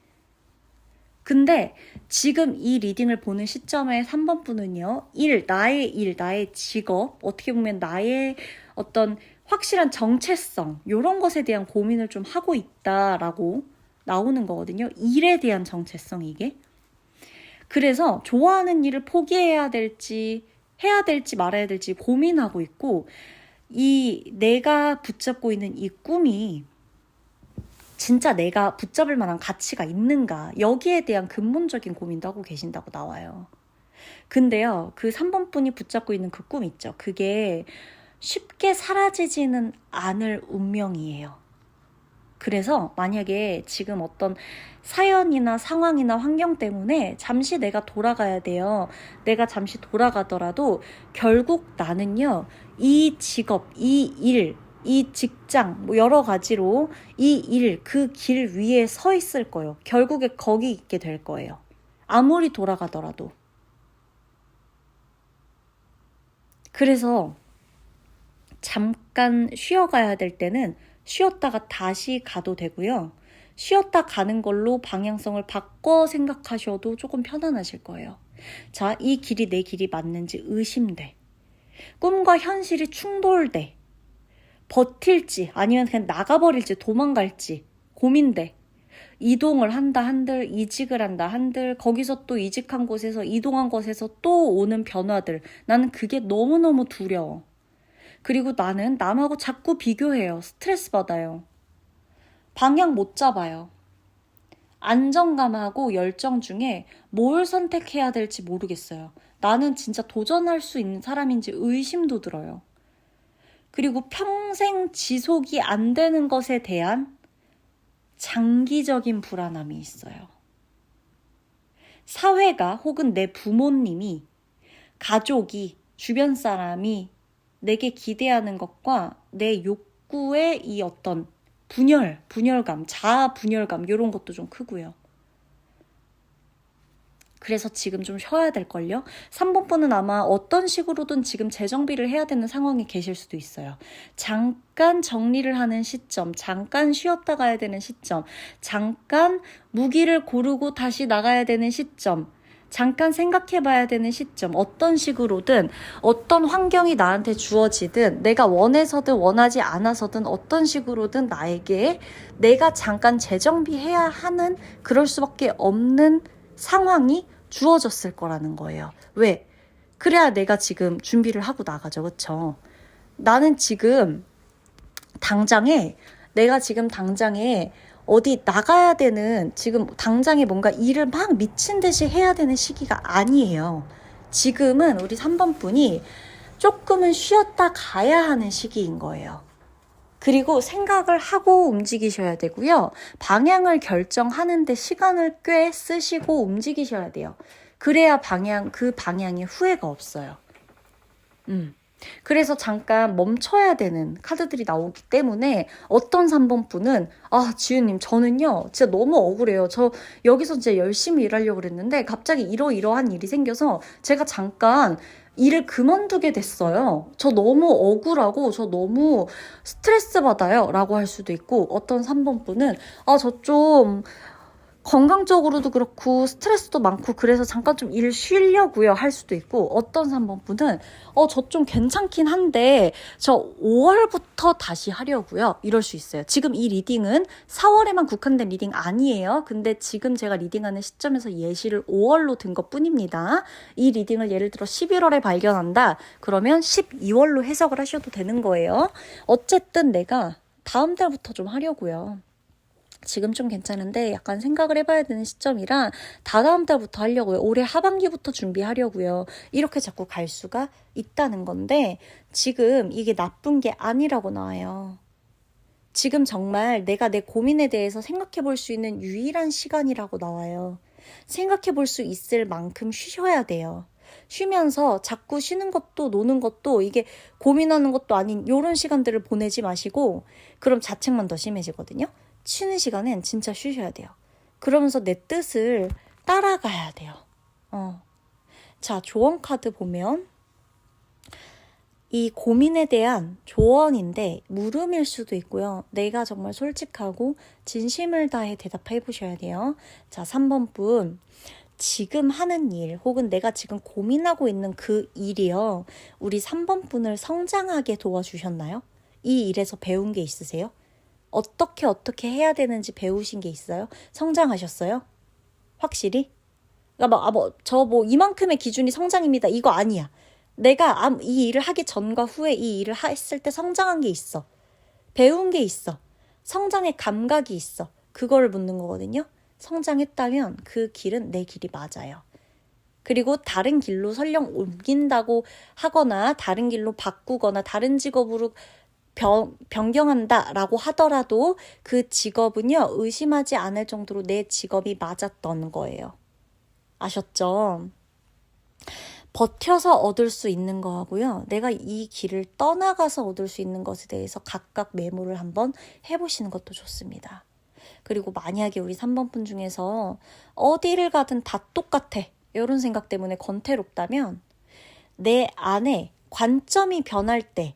근데 지금 이 리딩을 보는 시점에 3번 분은요. 나의 직업, 어떻게 보면 나의 어떤 확실한 정체성, 이런 것에 대한 고민을 좀 하고 있다라고 나오는 거거든요. 일에 대한 정체성, 이게. 그래서 좋아하는 일을 포기해야 될지 해야 될지 말아야 될지 고민하고 있고, 이 내가 붙잡고 있는 이 꿈이 진짜 내가 붙잡을 만한 가치가 있는가, 여기에 대한 근본적인 고민도 하고 계신다고 나와요. 근데요, 그 3번 분이 붙잡고 있는 그 꿈 있죠. 그게 쉽게 사라지지는 않을 운명이에요. 그래서 만약에 지금 어떤 사연이나 상황이나 환경 때문에 잠시 내가 돌아가야 돼요. 내가 잠시 돌아가더라도 결국 나는요, 이 직업, 이 일, 이 직장, 뭐 여러 가지로 이 일, 그 길 위에 서 있을 거예요. 결국에 거기 있게 될 거예요. 아무리 돌아가더라도. 그래서 잠깐 쉬어가야 될 때는 쉬었다가 다시 가도 되고요. 쉬었다 가는 걸로 방향성을 바꿔 생각하셔도 조금 편안하실 거예요. 자, 이 길이 내 길이 맞는지 의심돼. 꿈과 현실이 충돌돼. 버틸지 아니면 그냥 나가버릴지 도망갈지 고민돼. 이동을 한다 한들, 이직을 한다 한들, 거기서 또 이직한 곳에서 이동한 곳에서 또 오는 변화들, 나는 그게 너무너무 두려워. 그리고 나는 남하고 자꾸 비교해요. 스트레스 받아요. 방향 못 잡아요. 안정감하고 열정 중에 뭘 선택해야 될지 모르겠어요. 나는 진짜 도전할 수 있는 사람인지 의심도 들어요. 그리고 평생 지속이 안 되는 것에 대한 장기적인 불안함이 있어요. 사회가 혹은 내 부모님이, 가족이, 주변 사람이 내게 기대하는 것과 내 욕구의 이 어떤 분열감, 자아 분열감, 이런 것도 좀 크고요. 그래서 지금 좀 쉬어야 될걸요? 3번 분은 아마 어떤 식으로든 지금 재정비를 해야 되는 상황에 계실 수도 있어요. 잠깐 정리를 하는 시점, 잠깐 쉬었다 가야 되는 시점, 잠깐 무기를 고르고 다시 나가야 되는 시점, 잠깐 생각해봐야 되는 시점, 어떤 식으로든 어떤 환경이 나한테 주어지든 내가 원해서든 원하지 않아서든 어떤 식으로든 나에게 내가 잠깐 재정비해야 하는, 그럴 수밖에 없는 상황이 주어졌을 거라는 거예요. 왜? 그래야 내가 지금 준비를 하고 나가죠. 그쵸? 나는 지금 내가 지금 당장에 어디 나가야 되는, 지금 당장에 뭔가 일을 막 미친 듯이 해야 되는 시기가 아니에요. 지금은 우리 3번 분이 조금은 쉬었다 가야 하는 시기인 거예요. 그리고 생각을 하고 움직이셔야 되고요. 방향을 결정하는데 시간을 꽤 쓰시고 움직이셔야 돼요. 그래야 그 방향에 후회가 없어요. 그래서 잠깐 멈춰야 되는 카드들이 나오기 때문에 어떤 3번 분은, 지윤님 저는요 진짜 너무 억울해요. 저 여기서 진짜 열심히 일하려고 그랬는데 갑자기 이러이러한 일이 생겨서 제가 잠깐 일을 그만두게 됐어요. 저 너무 억울하고 저 너무 스트레스 받아요 라고 할 수도 있고, 어떤 3번 분은 저 좀 건강적으로도 그렇고 스트레스도 많고 그래서 잠깐 좀 일 쉬려고요 할 수도 있고, 어떤 3번 분은 저 좀 괜찮긴 한데 저 5월부터 다시 하려고요 이럴 수 있어요. 지금 이 리딩은 4월에만 국한된 리딩 아니에요. 근데 지금 제가 리딩하는 시점에서 예시를 5월로 든 것 뿐입니다. 이 리딩을 예를 들어 11월에 발견한다 그러면 12월로 해석을 하셔도 되는 거예요. 어쨌든 내가 다음 달부터 좀 하려고요. 지금 좀 괜찮은데 약간 생각을 해봐야 되는 시점이라 다다음 달부터 하려고요. 올해 하반기부터 준비하려고요. 이렇게 자꾸 갈 수가 있다는 건데, 지금 이게 나쁜 게 아니라고 나와요. 지금 정말 내가 내 고민에 대해서 생각해 볼 수 있는 유일한 시간이라고 나와요. 생각해 볼 수 있을 만큼 쉬셔야 돼요. 쉬면서 자꾸 쉬는 것도 노는 것도 이게 고민하는 것도 아닌 이런 시간들을 보내지 마시고, 그럼 자책만 더 심해지거든요. 쉬는 시간엔 진짜 쉬셔야 돼요. 그러면서 내 뜻을 따라가야 돼요. 자, 조언 카드 보면 이 고민에 대한 조언인데 물음일 수도 있고요. 내가 정말 솔직하고 진심을 다해 대답해 보셔야 돼요. 자, 3번 분. 지금 하는 일 혹은 내가 지금 고민하고 있는 그 일이요, 우리 3번 분을 성장하게 도와주셨나요? 이 일에서 배운 게 있으세요? 어떻게 해야 되는지 배우신 게 있어요? 성장하셨어요? 확실히? 그러니까 이만큼의 기준이 성장입니다. 이거 아니야. 내가 이 일을 하기 전과 후에 이 일을 했을 때 성장한 게 있어. 배운 게 있어. 성장의 감각이 있어. 그거를 묻는 거거든요. 성장했다면 그 길은 내 길이 맞아요. 그리고 다른 길로 설령 옮긴다고 하거나 다른 길로 바꾸거나 다른 직업으로 변경한다라고 하더라도 그 직업은요, 의심하지 않을 정도로 내 직업이 맞았던 거예요. 아셨죠? 버텨서 얻을 수 있는 거하고요. 내가 이 길을 떠나가서 얻을 수 있는 것에 대해서 각각 메모를 한번 해보시는 것도 좋습니다. 그리고 만약에 우리 3번 분 중에서 어디를 가든 다 똑같아. 이런 생각 때문에 권태롭다면 내 안에 관점이 변할 때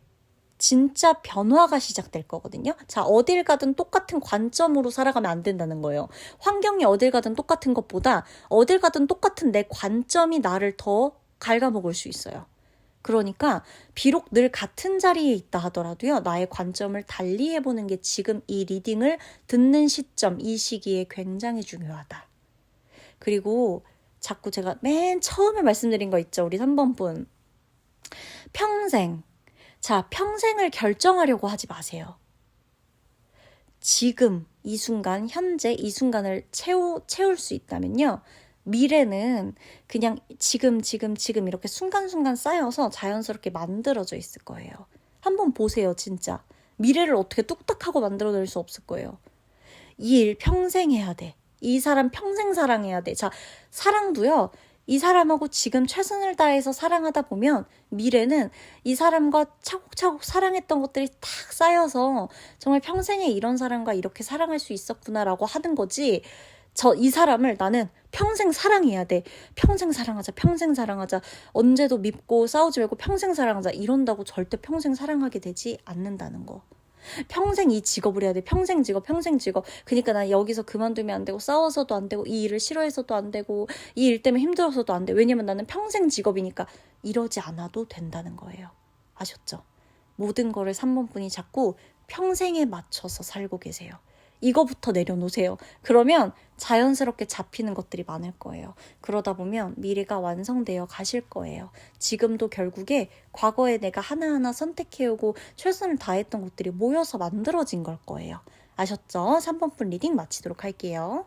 진짜 변화가 시작될 거거든요. 자, 어딜 가든 똑같은 관점으로 살아가면 안 된다는 거예요. 환경이 어딜 가든 똑같은 것보다 어딜 가든 똑같은 내 관점이 나를 더 갉아먹을 수 있어요. 그러니까 비록 늘 같은 자리에 있다 하더라도요. 나의 관점을 달리 해보는 게 지금 이 리딩을 듣는 시점, 이 시기에 굉장히 중요하다. 그리고 자꾸 제가 맨 처음에 말씀드린 거 있죠. 우리 3번 분. 평생. 자, 평생을 결정하려고 하지 마세요. 지금, 이 순간, 현재 이 순간을 채울 수 있다면요. 미래는 그냥 지금 이렇게 순간순간 쌓여서 자연스럽게 만들어져 있을 거예요. 한번 보세요, 진짜. 미래를 어떻게 뚝딱하고 만들어낼 수 없을 거예요. 이 일 평생 해야 돼. 이 사람 평생 사랑해야 돼. 자, 사랑도요. 이 사람하고 지금 최선을 다해서 사랑하다 보면 미래는 이 사람과 차곡차곡 사랑했던 것들이 탁 쌓여서 정말 평생에 이런 사람과 이렇게 사랑할 수 있었구나라고 하는 거지. 이 사람을 나는 평생 사랑해야 돼. 평생 사랑하자. 평생 사랑하자. 언제도 밉고 싸우지 말고 평생 사랑하자. 이런다고 절대 평생 사랑하게 되지 않는다는 거. 평생 이 직업을 해야 돼. 평생 직업. 그러니까 나 여기서 그만두면 안 되고 싸워서도 안 되고 이 일을 싫어해서도 안 되고 이 일 때문에 힘들어서도 안 돼. 왜냐면 나는 평생 직업이니까 이러지 않아도 된다는 거예요. 아셨죠? 모든 거를 3번 분이 자꾸 평생에 맞춰서 살고 계세요. 이거부터 내려놓으세요. 그러면 자연스럽게 잡히는 것들이 많을 거예요. 그러다 보면 미래가 완성되어 가실 거예요. 지금도 결국에 과거에 내가 하나하나 선택해오고 최선을 다했던 것들이 모여서 만들어진 걸 거예요. 아셨죠? 3번 분 리딩 마치도록 할게요.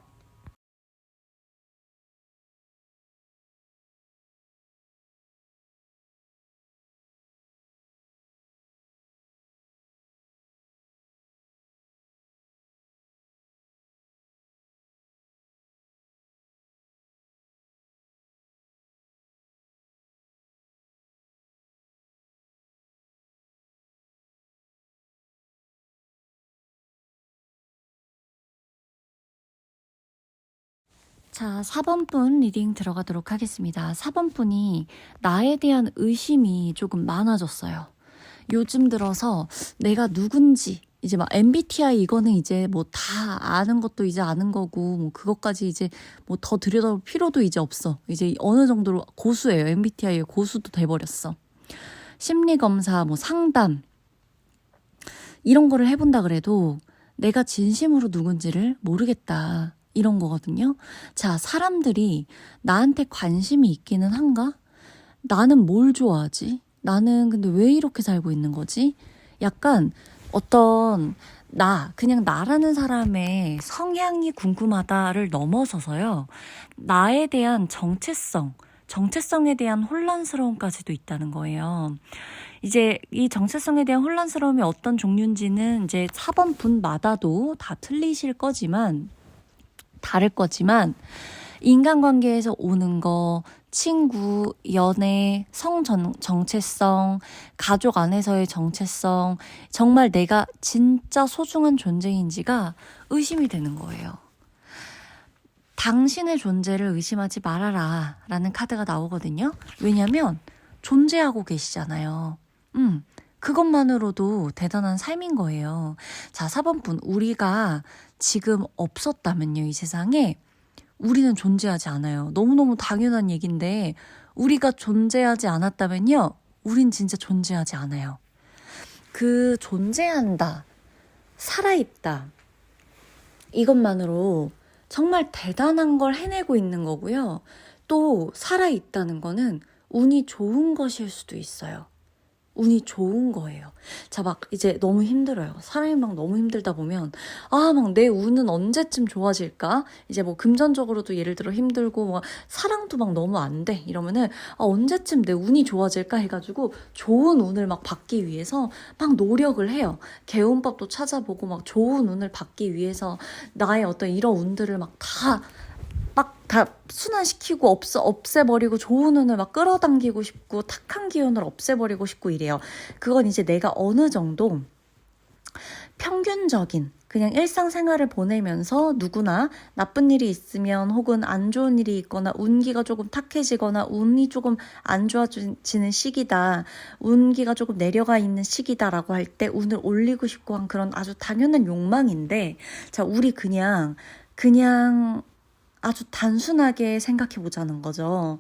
자, 4번 분 리딩 들어가도록 하겠습니다. 4번 분이 나에 대한 의심이 조금 많아졌어요. 요즘 들어서 내가 누군지, 이제 막 MBTI 이거는 이제 뭐 다 아는 것도 이제 아는 거고, 뭐 그것까지 이제 뭐 더 들여다볼 필요도 이제 없어. 이제 어느 정도로 고수예요. MBTI의 고수도 돼버렸어. 심리검사, 뭐 상담, 이런 거를 해본다 그래도 내가 진심으로 누군지를 모르겠다. 이런 거거든요. 자, 사람들이 나한테 관심이 있기는 한가? 나는 뭘 좋아하지? 나는 근데 왜 이렇게 살고 있는 거지? 약간 어떤 그냥 나라는 사람의 성향이 궁금하다를 넘어서서요. 나에 대한 정체성에 대한 혼란스러움까지도 있다는 거예요. 이제 이 정체성에 대한 혼란스러움이 어떤 종류인지는 이제 4번 분마다도 다 다를 거지만, 인간관계에서 오는 거, 친구, 연애, 정체성, 가족 안에서의 정체성, 정말 내가 진짜 소중한 존재인지가 의심이 되는 거예요. 당신의 존재를 의심하지 말아라 라는 카드가 나오거든요. 왜냐면 존재하고 계시잖아요. 그것만으로도 대단한 삶인 거예요. 자, 4번 분, 우리가 지금 없었다면요, 이 세상에 우리는 존재하지 않아요. 너무너무 당연한 얘기인데 우리가 존재하지 않았다면요, 우린 진짜 존재하지 않아요. 그 존재한다, 살아있다, 이것만으로 정말 대단한 걸 해내고 있는 거고요. 또 살아있다는 거는 운이 좋은 것일 수도 있어요. 운이 좋은 거예요. 자, 막 이제 너무 힘들어요. 사람이 막 너무 힘들다 보면 막 내 운은 언제쯤 좋아질까? 이제 뭐 금전적으로도 예를 들어 힘들고 뭐 사랑도 막 너무 안 돼. 이러면은 언제쯤 내 운이 좋아질까 해가지고 좋은 운을 막 받기 위해서 막 노력을 해요. 개운법도 찾아보고 막 좋은 운을 받기 위해서 나의 어떤 이런 운들을 막 다 순환시키고 없애버리고 좋은 운을 막 끌어당기고 싶고 탁한 기운을 없애버리고 싶고 이래요. 그건 이제 내가 어느 정도 평균적인 그냥 일상생활을 보내면서 누구나 나쁜 일이 있으면 혹은 안 좋은 일이 있거나 운기가 조금 탁해지거나 운이 조금 안 좋아지는 시기다. 운기가 조금 내려가 있는 시기다라고 할 때 운을 올리고 싶고 한 그런 아주 당연한 욕망인데 자, 우리 그냥 아주 단순하게 생각해 보자는 거죠.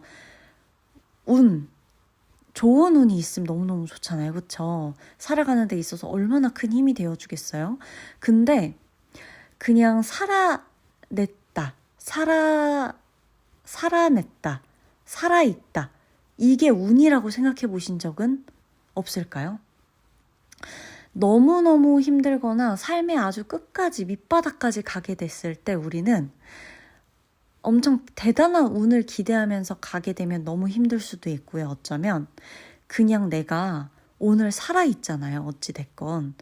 좋은 운이 있으면 너무너무 좋잖아요. 그쵸? 살아가는 데 있어서 얼마나 큰 힘이 되어주겠어요? 근데 그냥 살아냈다, 살아있다. 이게 운이라고 생각해 보신 적은 없을까요? 너무너무 힘들거나 삶의 아주 끝까지 밑바닥까지 가게 됐을 때 우리는 엄청 대단한 운을 기대하면서 가게 되면 너무 힘들 수도 있고요. 어쩌면 그냥 내가 오늘 살아있잖아요. 어찌됐건.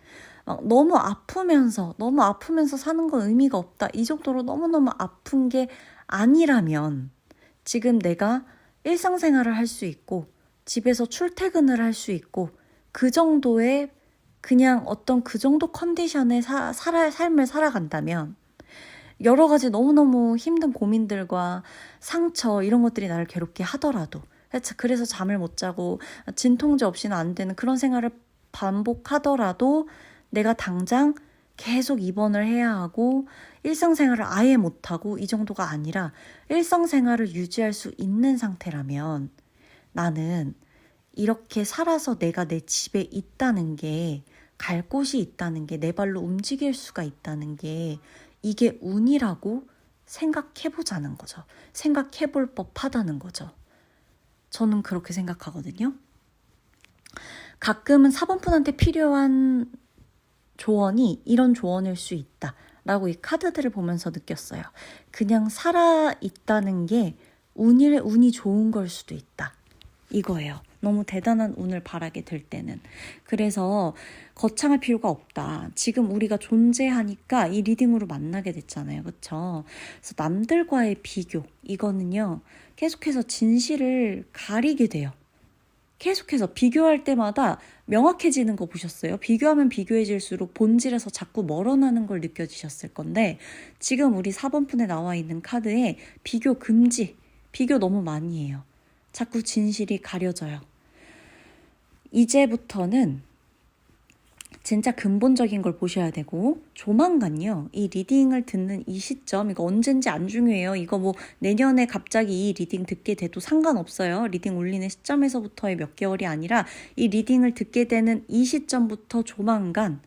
너무 아프면서 사는 건 의미가 없다. 이 정도로 너무너무 아픈 게 아니라면 지금 내가 일상생활을 할 수 있고 집에서 출퇴근을 할 수 있고 그 정도의 그냥 어떤 그 정도 컨디션의 삶을 살아간다면 여러 가지 너무너무 힘든 고민들과 상처 이런 것들이 나를 괴롭게 하더라도 그래서 잠을 못 자고 진통제 없이는 안 되는 그런 생활을 반복하더라도 내가 당장 계속 입원을 해야 하고 일상생활을 아예 못하고 이 정도가 아니라 일상생활을 유지할 수 있는 상태라면 나는 이렇게 살아서 내가 내 집에 있다는 게 갈 곳이 있다는 게 내 발로 움직일 수가 있다는 게 이게 운이라고 생각해보자는 거죠. 생각해볼 법하다는 거죠. 저는 그렇게 생각하거든요. 가끔은 사번푼한테 필요한 조언이 이런 조언일 수 있다 라고 이 카드들을 보면서 느꼈어요. 그냥 살아있다는 게 운이 좋은 걸 수도 있다. 이거예요. 너무 대단한 운을 바라게 될 때는. 그래서 거창할 필요가 없다. 지금 우리가 존재하니까 이 리딩으로 만나게 됐잖아요. 그렇죠? 그래서 남들과의 비교, 이거는요. 계속해서 진실을 가리게 돼요. 계속해서 비교할 때마다 명확해지는 거 보셨어요? 비교하면 비교해질수록 본질에서 자꾸 멀어나는 걸 느껴지셨을 건데 지금 우리 4번푼에 나와 있는 카드에 비교 금지, 비교 너무 많이 해요. 자꾸 진실이 가려져요. 이제부터는 진짜 근본적인 걸 보셔야 되고 조만간요. 이 리딩을 듣는 이 시점 이거 언젠지 안 중요해요. 이거 뭐 내년에 갑자기 이 리딩 듣게 돼도 상관없어요. 리딩 올리는 시점에서부터의 몇 개월이 아니라 이 리딩을 듣게 되는 이 시점부터 조만간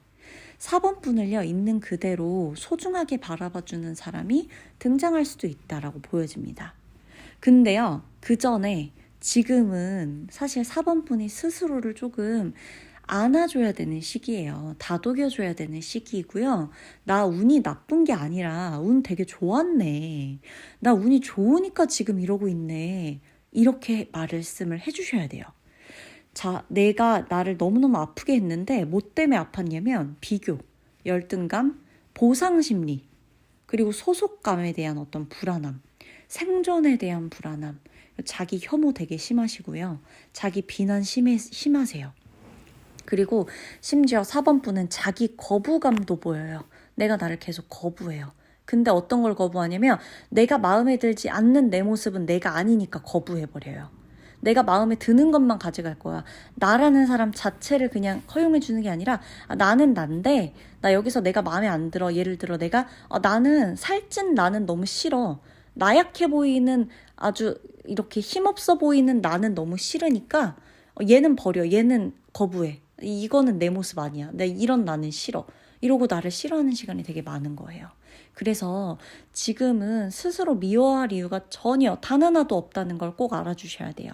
4번분을요. 있는 그대로 소중하게 바라봐주는 사람이 등장할 수도 있다라고 보여집니다. 근데요. 그 전에 지금은 사실 4번분이 스스로를 조금 안아줘야 되는 시기예요. 다독여줘야 되는 시기이고요. 나 운이 나쁜 게 아니라 운 되게 좋았네. 나 운이 좋으니까 지금 이러고 있네. 이렇게 말씀을 해주셔야 돼요. 자, 내가 나를 너무너무 아프게 했는데 뭐 때문에 아팠냐면 비교, 열등감, 보상심리, 그리고 소속감에 대한 어떤 불안함, 생존에 대한 불안함, 자기 혐오 되게 심하시고요. 자기 비난 심하세요. 그리고 심지어 4번분은 자기 거부감도 보여요. 내가 나를 계속 거부해요. 근데 어떤 걸 거부하냐면 내가 마음에 들지 않는 내 모습은 내가 아니니까 거부해버려요. 내가 마음에 드는 것만 가져갈 거야. 나라는 사람 자체를 그냥 허용해 주는 게 아니라 나는 난데 나 여기서 내가 마음에 안 들어. 예를 들어 내가 나는 살찐 나는 너무 싫어. 나약해 보이는 아주 이렇게 힘없어 보이는 나는 너무 싫으니까 얘는 버려. 얘는 거부해. 이거는 내 모습 아니야. 이런 나는 싫어. 이러고 나를 싫어하는 시간이 되게 많은 거예요. 그래서 지금은 스스로 미워할 이유가 전혀 단 하나도 없다는 걸 꼭 알아주셔야 돼요.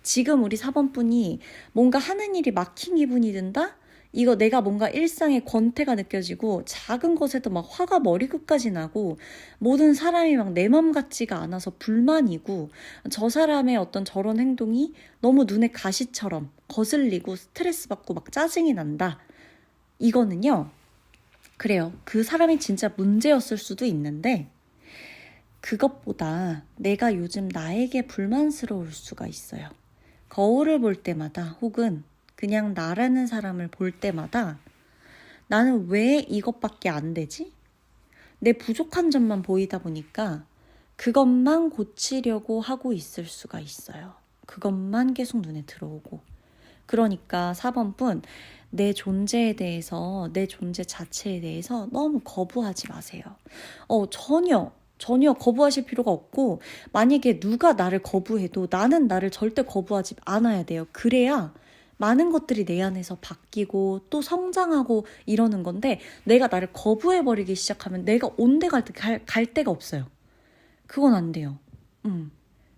지금 우리 4번분이 뭔가 하는 일이 막힌 기분이 든다? 이거 내가 뭔가 일상의 권태가 느껴지고 작은 것에도 막 화가 머리끝까지 나고 모든 사람이 막 내 맘 같지가 않아서 불만이고 저 사람의 어떤 저런 행동이 너무 눈에 가시처럼 거슬리고 스트레스 받고 막 짜증이 난다. 이거는요. 그래요. 그 사람이 진짜 문제였을 수도 있는데 그것보다 내가 요즘 나에게 불만스러울 수가 있어요. 거울을 볼 때마다 혹은 그냥 나라는 사람을 볼 때마다 나는 왜 이것밖에 안 되지? 내 부족한 점만 보이다 보니까 그것만 고치려고 하고 있을 수가 있어요. 그것만 계속 눈에 들어오고. 그러니까 4번분 내 존재에 대해서 내 존재 자체에 대해서 너무 거부하지 마세요. 전혀 거부하실 필요가 없고 만약에 누가 나를 거부해도 나는 나를 절대 거부하지 않아야 돼요. 그래야 많은 것들이 내 안에서 바뀌고 또 성장하고 이러는 건데 내가 나를 거부해버리기 시작하면 내가 온데 갈 데가 없어요. 그건 안 돼요.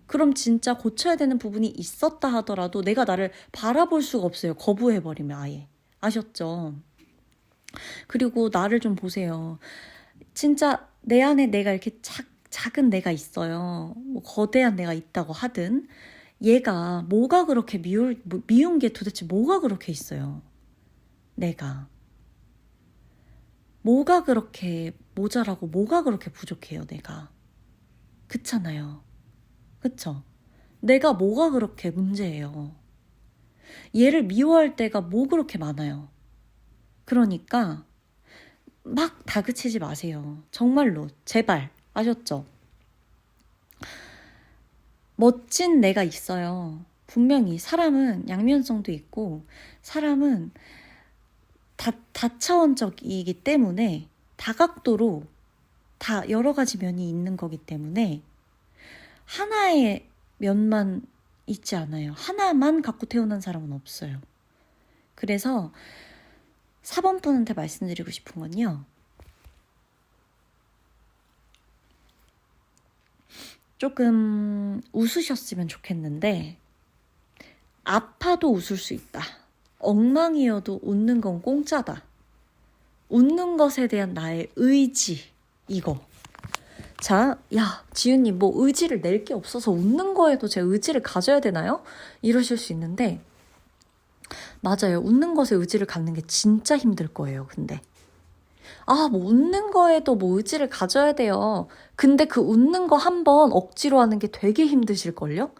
그럼 진짜 고쳐야 되는 부분이 있었다 하더라도 내가 나를 바라볼 수가 없어요. 거부해버리면 아예. 아셨죠? 그리고 나를 좀 보세요. 진짜 내 안에 내가 이렇게 작은 내가 있어요. 뭐 거대한 내가 있다고 하든 얘가 뭐가 그렇게 미운 게 도대체 뭐가 그렇게 있어요? 내가. 뭐가 그렇게 모자라고 뭐가 그렇게 부족해요, 내가. 그렇잖아요. 그쵸? 내가 뭐가 그렇게 문제예요. 얘를 미워할 때가 뭐 그렇게 많아요. 그러니까 막 다그치지 마세요. 정말로 제발 아셨죠? 멋진 내가 있어요. 분명히 사람은 양면성도 있고 사람은 다차원적이기 때문에 다각도로 다 여러 가지 면이 있는 거기 때문에 하나의 면만 있지 않아요. 하나만 갖고 태어난 사람은 없어요. 그래서 4번 분한테 말씀드리고 싶은 건요. 조금 웃으셨으면 좋겠는데 아파도 웃을 수 있다. 엉망이어도 웃는 건 공짜다. 웃는 것에 대한 나의 의지 이거. 자, 야 지윤님 뭐 의지를 낼 게 없어서 웃는 거에도 제 의지를 가져야 되나요? 이러실 수 있는데 맞아요. 웃는 것에 의지를 갖는 게 진짜 힘들 거예요. 근데 뭐 웃는 거에도 뭐 의지를 가져야 돼요. 근데 그 웃는 거 한 번 억지로 하는 게 되게 힘드실걸요?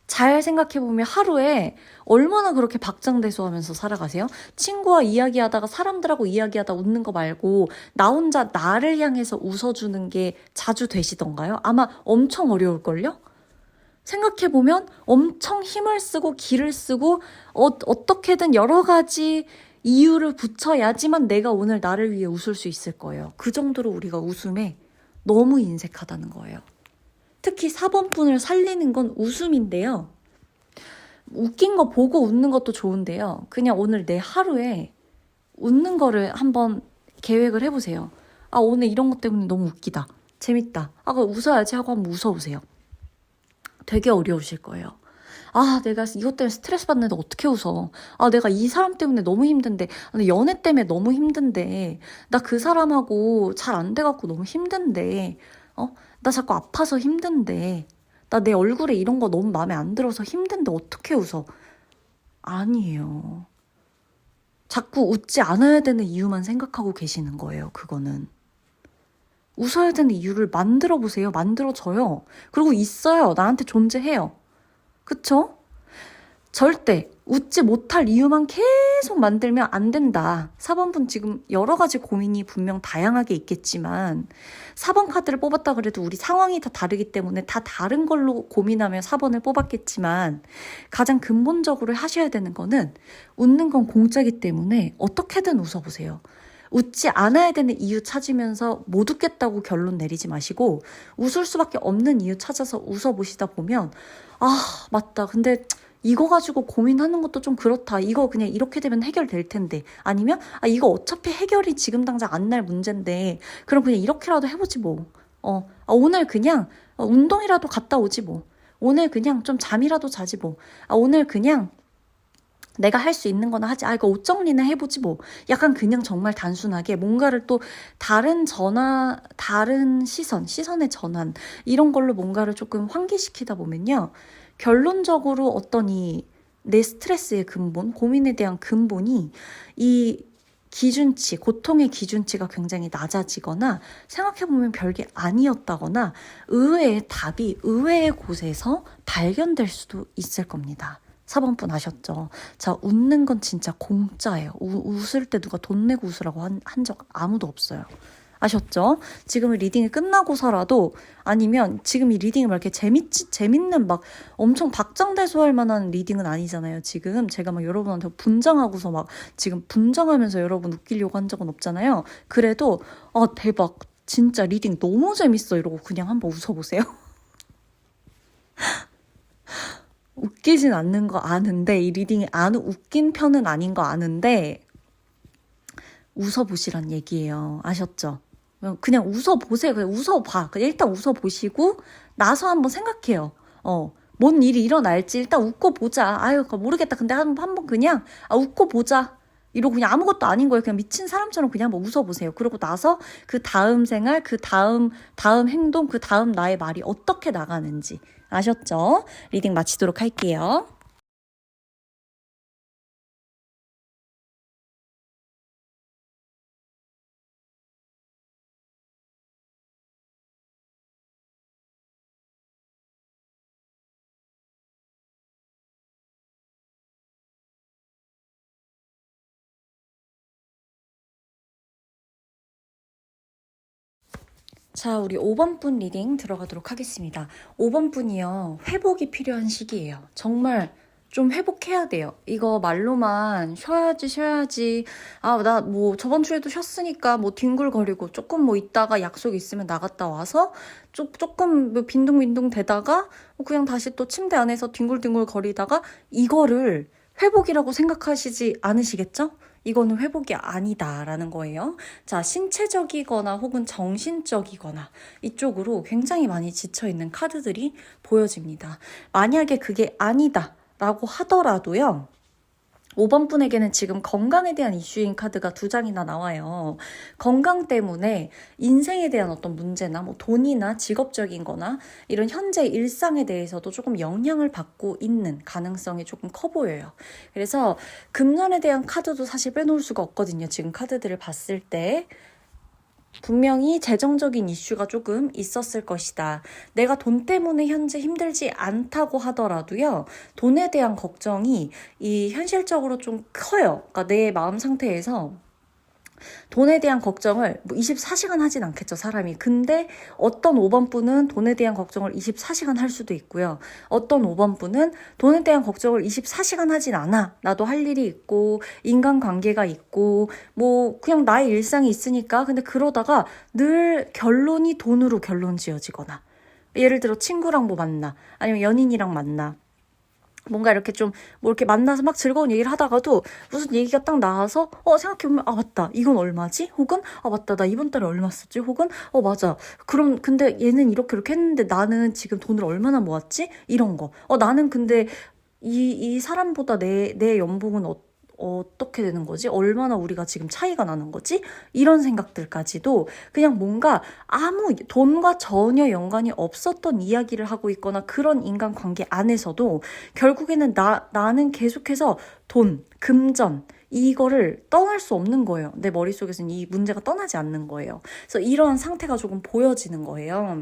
잘 생각해보면 하루에 얼마나 그렇게 박장대소하면서 살아가세요? 친구와 이야기하다가 사람들하고 이야기하다 웃는 거 말고 나 혼자 나를 향해서 웃어주는 게 자주 되시던가요? 아마 엄청 어려울걸요? 생각해보면 엄청 힘을 쓰고 기를 쓰고 어떻게든 여러 가지 이유를 붙여야지만 내가 오늘 나를 위해 웃을 수 있을 거예요. 그 정도로 우리가 웃음에 너무 인색하다는 거예요. 특히 4번 분을 살리는 건 웃음인데요. 웃긴 거 보고 웃는 것도 좋은데요. 그냥 오늘 내 하루에 웃는 거를 한번 계획을 해보세요. 오늘 이런 것 때문에 너무 웃기다. 재밌다. 그럼 웃어야지 하고 한번 웃어보세요. 되게 어려우실 거예요. 내가 이것 때문에 스트레스 받는데 어떻게 웃어. 내가 이 사람 때문에 너무 힘든데, 연애 때문에 너무 힘든데, 나 그 사람하고 잘 안 돼갖고 너무 힘든데, 나 자꾸 아파서 힘든데, 나 내 얼굴에 이런 거 너무 마음에 안 들어서 힘든데 어떻게 웃어. 아니에요. 자꾸 웃지 않아야 되는 이유만 생각하고 계시는 거예요, 그거는. 웃어야 되는 이유를 만들어 보세요. 만들어줘요. 그리고 있어요. 나한테 존재해요. 그쵸? 절대 웃지 못할 이유만 계속 만들면 안 된다. 4번분 지금 여러 가지 고민이 분명 다양하게 있겠지만 4번 카드를 뽑았다 그래도 우리 상황이 다 다르기 때문에 다 다른 걸로 고민하며 4번을 뽑았겠지만 가장 근본적으로 하셔야 되는 거는 웃는 건 공짜기 때문에 어떻게든 웃어보세요. 웃지 않아야 되는 이유 찾으면서 못 웃겠다고 결론 내리지 마시고 웃을 수밖에 없는 이유 찾아서 웃어보시다 보면 맞다. 근데 이거 가지고 고민하는 것도 좀 그렇다. 이거 그냥 이렇게 되면 해결될 텐데. 아니면 이거 어차피 해결이 지금 당장 안 날 문제인데 그럼 그냥 이렇게라도 해보지 뭐. 오늘 그냥 운동이라도 갔다 오지 뭐. 오늘 그냥 좀 잠이라도 자지 뭐. 아, 오늘 그냥 내가 할 수 있는 거나 하지. 아, 이거 옷 정리나 해보지 뭐. 약간 그냥 정말 단순하게 뭔가를 또 다른 시선의 전환, 이런 걸로 뭔가를 조금 환기시키다 보면요. 결론적으로 어떤 내 스트레스의 근본, 고민에 대한 근본이 이 기준치, 고통의 기준치가 굉장히 낮아지거나 생각해보면 별게 아니었다거나 의외의 답이 의외의 곳에서 발견될 수도 있을 겁니다. 4번분 아셨죠? 자, 웃는 건 진짜 공짜예요. 웃을 때 누가 돈 내고 웃으라고 한 적 아무도 없어요. 아셨죠? 지금 리딩이 끝나고서라도 아니면 지금 이 리딩이 막 이렇게 재밌는 막 엄청 박장대소할 만한 리딩은 아니잖아요. 지금 제가 막 여러분한테 분장하고서 막 지금 분장하면서 여러분 웃기려고 한 적은 없잖아요. 그래도 대박 진짜 리딩 너무 재밌어 이러고 그냥 한번 웃어보세요. 웃기진 않는 거 아는데 이 리딩이 안 웃긴 편은 아닌 거 아는데 웃어보시란 얘기예요. 아셨죠? 그냥 웃어보세요. 그냥 웃어봐. 그냥 일단 웃어보시고 나서 한번 생각해요. 뭔 일이 일어날지 일단 웃고 보자. 아유, 모르겠다. 근데 한번 그냥 웃고 보자. 이러고 그냥 아무것도 아닌 거예요. 그냥 미친 사람처럼 그냥 뭐 웃어보세요. 그러고 나서 그 다음 생활, 그 다음 행동, 그 다음 나의 말이 어떻게 나가는지. 아셨죠? 리딩 마치도록 할게요. 자, 우리 5번 분 리딩 들어가도록 하겠습니다. 5번 분이요. 회복이 필요한 시기예요. 정말 좀 회복해야 돼요. 이거 말로만 쉬어야지. 아, 나 뭐 저번 주에도 쉬었으니까 뭐 뒹굴거리고 조금 뭐 있다가 약속 있으면 나갔다 와서 조금 뭐 빈둥빈둥 대다가 그냥 다시 또 침대 안에서 뒹굴뒹굴 거리다가 이거를 회복이라고 생각하시지 않으시겠죠? 이거는 회복이 아니다라는 거예요. 자, 신체적이거나 혹은 정신적이거나 이쪽으로 굉장히 많이 지쳐있는 카드들이 보여집니다. 만약에 그게 아니다라고 하더라도요. 5번 분에게는 지금 건강에 대한 이슈인 카드가 2장이나 나와요. 건강 때문에 인생에 대한 어떤 문제나 뭐 돈이나 직업적인 거나 이런 현재 일상에 대해서도 조금 영향을 받고 있는 가능성이 조금 커 보여요. 그래서 금전에 대한 카드도 사실 빼놓을 수가 없거든요. 지금 카드들을 봤을 때. 분명히 재정적인 이슈가 조금 있었을 것이다. 내가 돈 때문에 현재 힘들지 않다고 하더라도요. 돈에 대한 걱정이 현실적으로 좀 커요. 그러니까 내 마음 상태에서 돈에 대한 걱정을 24시간 하진 않겠죠, 사람이. 근데 어떤 5번 분은 돈에 대한 걱정을 24시간 할 수도 있고요. 어떤 5번 분은 돈에 대한 걱정을 24시간 하진 않아. 나도 할 일이 있고 인간관계가 있고 뭐 그냥 나의 일상이 있으니까. 근데 그러다가 늘 결론이 돈으로 결론 지어지거나 예를 들어 친구랑 뭐 만나 아니면 연인이랑 만나 뭔가 이렇게 좀, 뭐 이렇게 만나서 막 즐거운 얘기를 하다가도 무슨 얘기가 딱 나와서, 생각해보면, 맞다. 이건 얼마지? 혹은, 맞다. 나 이번 달에 얼마 썼지? 혹은, 맞아. 그럼, 근데 얘는 이렇게 했는데 나는 지금 돈을 얼마나 모았지? 이런 거. 나는 근데 이 사람보다 내 연봉은 어떻게 되는 거지? 얼마나 우리가 지금 차이가 나는 거지? 이런 생각들까지도 그냥 뭔가 아무 돈과 전혀 연관이 없었던 이야기를 하고 있거나 그런 인간관계 안에서도 결국에는 나는 계속해서 돈, 금전, 이거를 떠날 수 없는 거예요. 내 머릿속에서는 이 문제가 떠나지 않는 거예요. 그래서 이러한 상태가 조금 보여지는 거예요.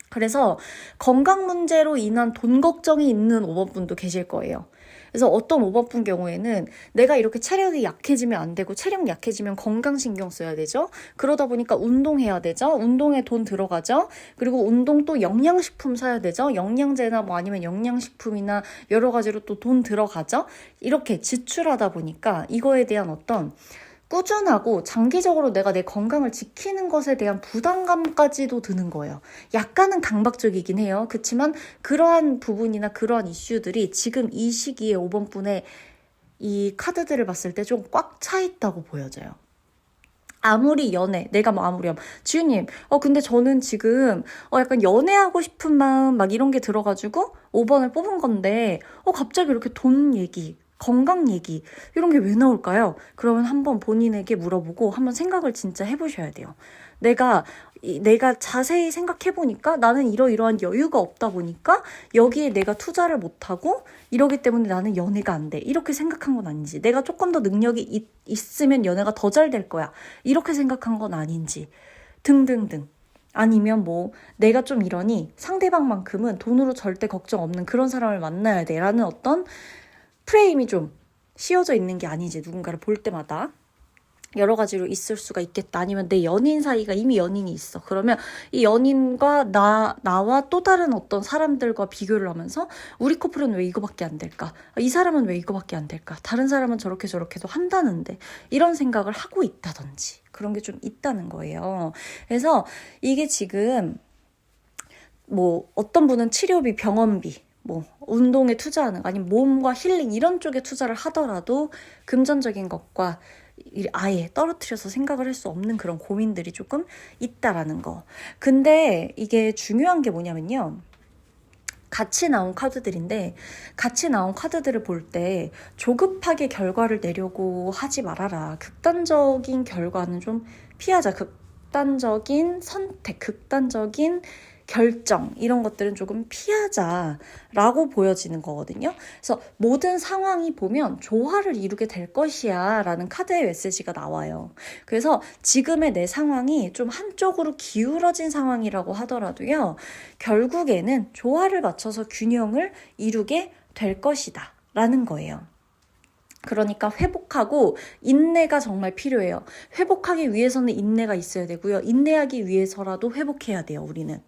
그래서 건강 문제로 인한 돈 걱정이 있는 5번 분도 계실 거예요. 그래서 어떤 5번 분 경우에는 내가 이렇게 체력이 약해지면 안 되고 체력 약해지면 건강 신경 써야 되죠. 그러다 보니까 운동해야 되죠. 운동에 돈 들어가죠. 그리고 운동 또 영양식품 사야 되죠. 영양제나 뭐 아니면 영양식품이나 여러 가지로 또 돈 들어가죠. 이렇게 지출하다 보니까 이거에 대한 어떤 꾸준하고 장기적으로 내가 내 건강을 지키는 것에 대한 부담감까지도 드는 거예요. 약간은 강박적이긴 해요. 그렇지만 그러한 부분이나 그러한 이슈들이 지금 이 시기에 5번 분의 이 카드들을 봤을 때 좀 꽉 차 있다고 보여져요. 아무리 연애, 내가 뭐 아무리 지우님, 근데 저는 지금, 약간 연애하고 싶은 마음 막 이런 게 들어가지고 5번을 뽑은 건데, 갑자기 이렇게 돈 얘기, 건강 얘기, 이런 게 왜 나올까요? 그러면 한번 본인에게 물어보고 한번 생각을 진짜 해보셔야 돼요. 내가 자세히 생각해보니까 나는 이러이러한 여유가 없다 보니까 여기에 내가 투자를 못하고 이러기 때문에 나는 연애가 안 돼. 이렇게 생각한 건 아닌지. 내가 조금 더 능력이 있으면 연애가 더 잘 될 거야. 이렇게 생각한 건 아닌지. 등등등. 아니면 뭐 내가 좀 이러니 상대방만큼은 돈으로 절대 걱정 없는 그런 사람을 만나야 돼. 라는 어떤 프레임이 좀 씌워져 있는 게 아닌지 누군가를 볼 때마다. 여러 가지로 있을 수가 있겠다. 아니면 내 연인 사이가 이미 연인이 있어. 그러면 이 연인과 나와 또 다른 어떤 사람들과 비교를 하면서 우리 커플은 왜 이거밖에 안 될까? 이 사람은 왜 이거밖에 안 될까? 다른 사람은 저렇게도 한다는데 이런 생각을 하고 있다든지 그런 게 좀 있다는 거예요. 그래서 이게 지금 뭐 어떤 분은 치료비, 병원비 뭐 운동에 투자하는 거 아니면 몸과 힐링 이런 쪽에 투자를 하더라도 금전적인 것과 아예 떨어뜨려서 생각을 할 수 없는 그런 고민들이 조금 있다라는 거. 근데 이게 중요한 게 뭐냐면요. 같이 나온 카드들인데 같이 나온 카드들을 볼 때 조급하게 결과를 내려고 하지 말아라. 극단적인 결과는 좀 피하자. 극단적인 선택, 극단적인 결정 이런 것들은 조금 피하자라고 보여지는 거거든요. 그래서 모든 상황이 보면 조화를 이루게 될 것이야 라는 카드의 메시지가 나와요. 그래서 지금의 내 상황이 좀 한쪽으로 기울어진 상황이라고 하더라도요. 결국에는 조화를 맞춰서 균형을 이루게 될 것이다 라는 거예요. 그러니까 회복하고 인내가 정말 필요해요. 회복하기 위해서는 인내가 있어야 되고요. 인내하기 위해서라도 회복해야 돼요, 우리는.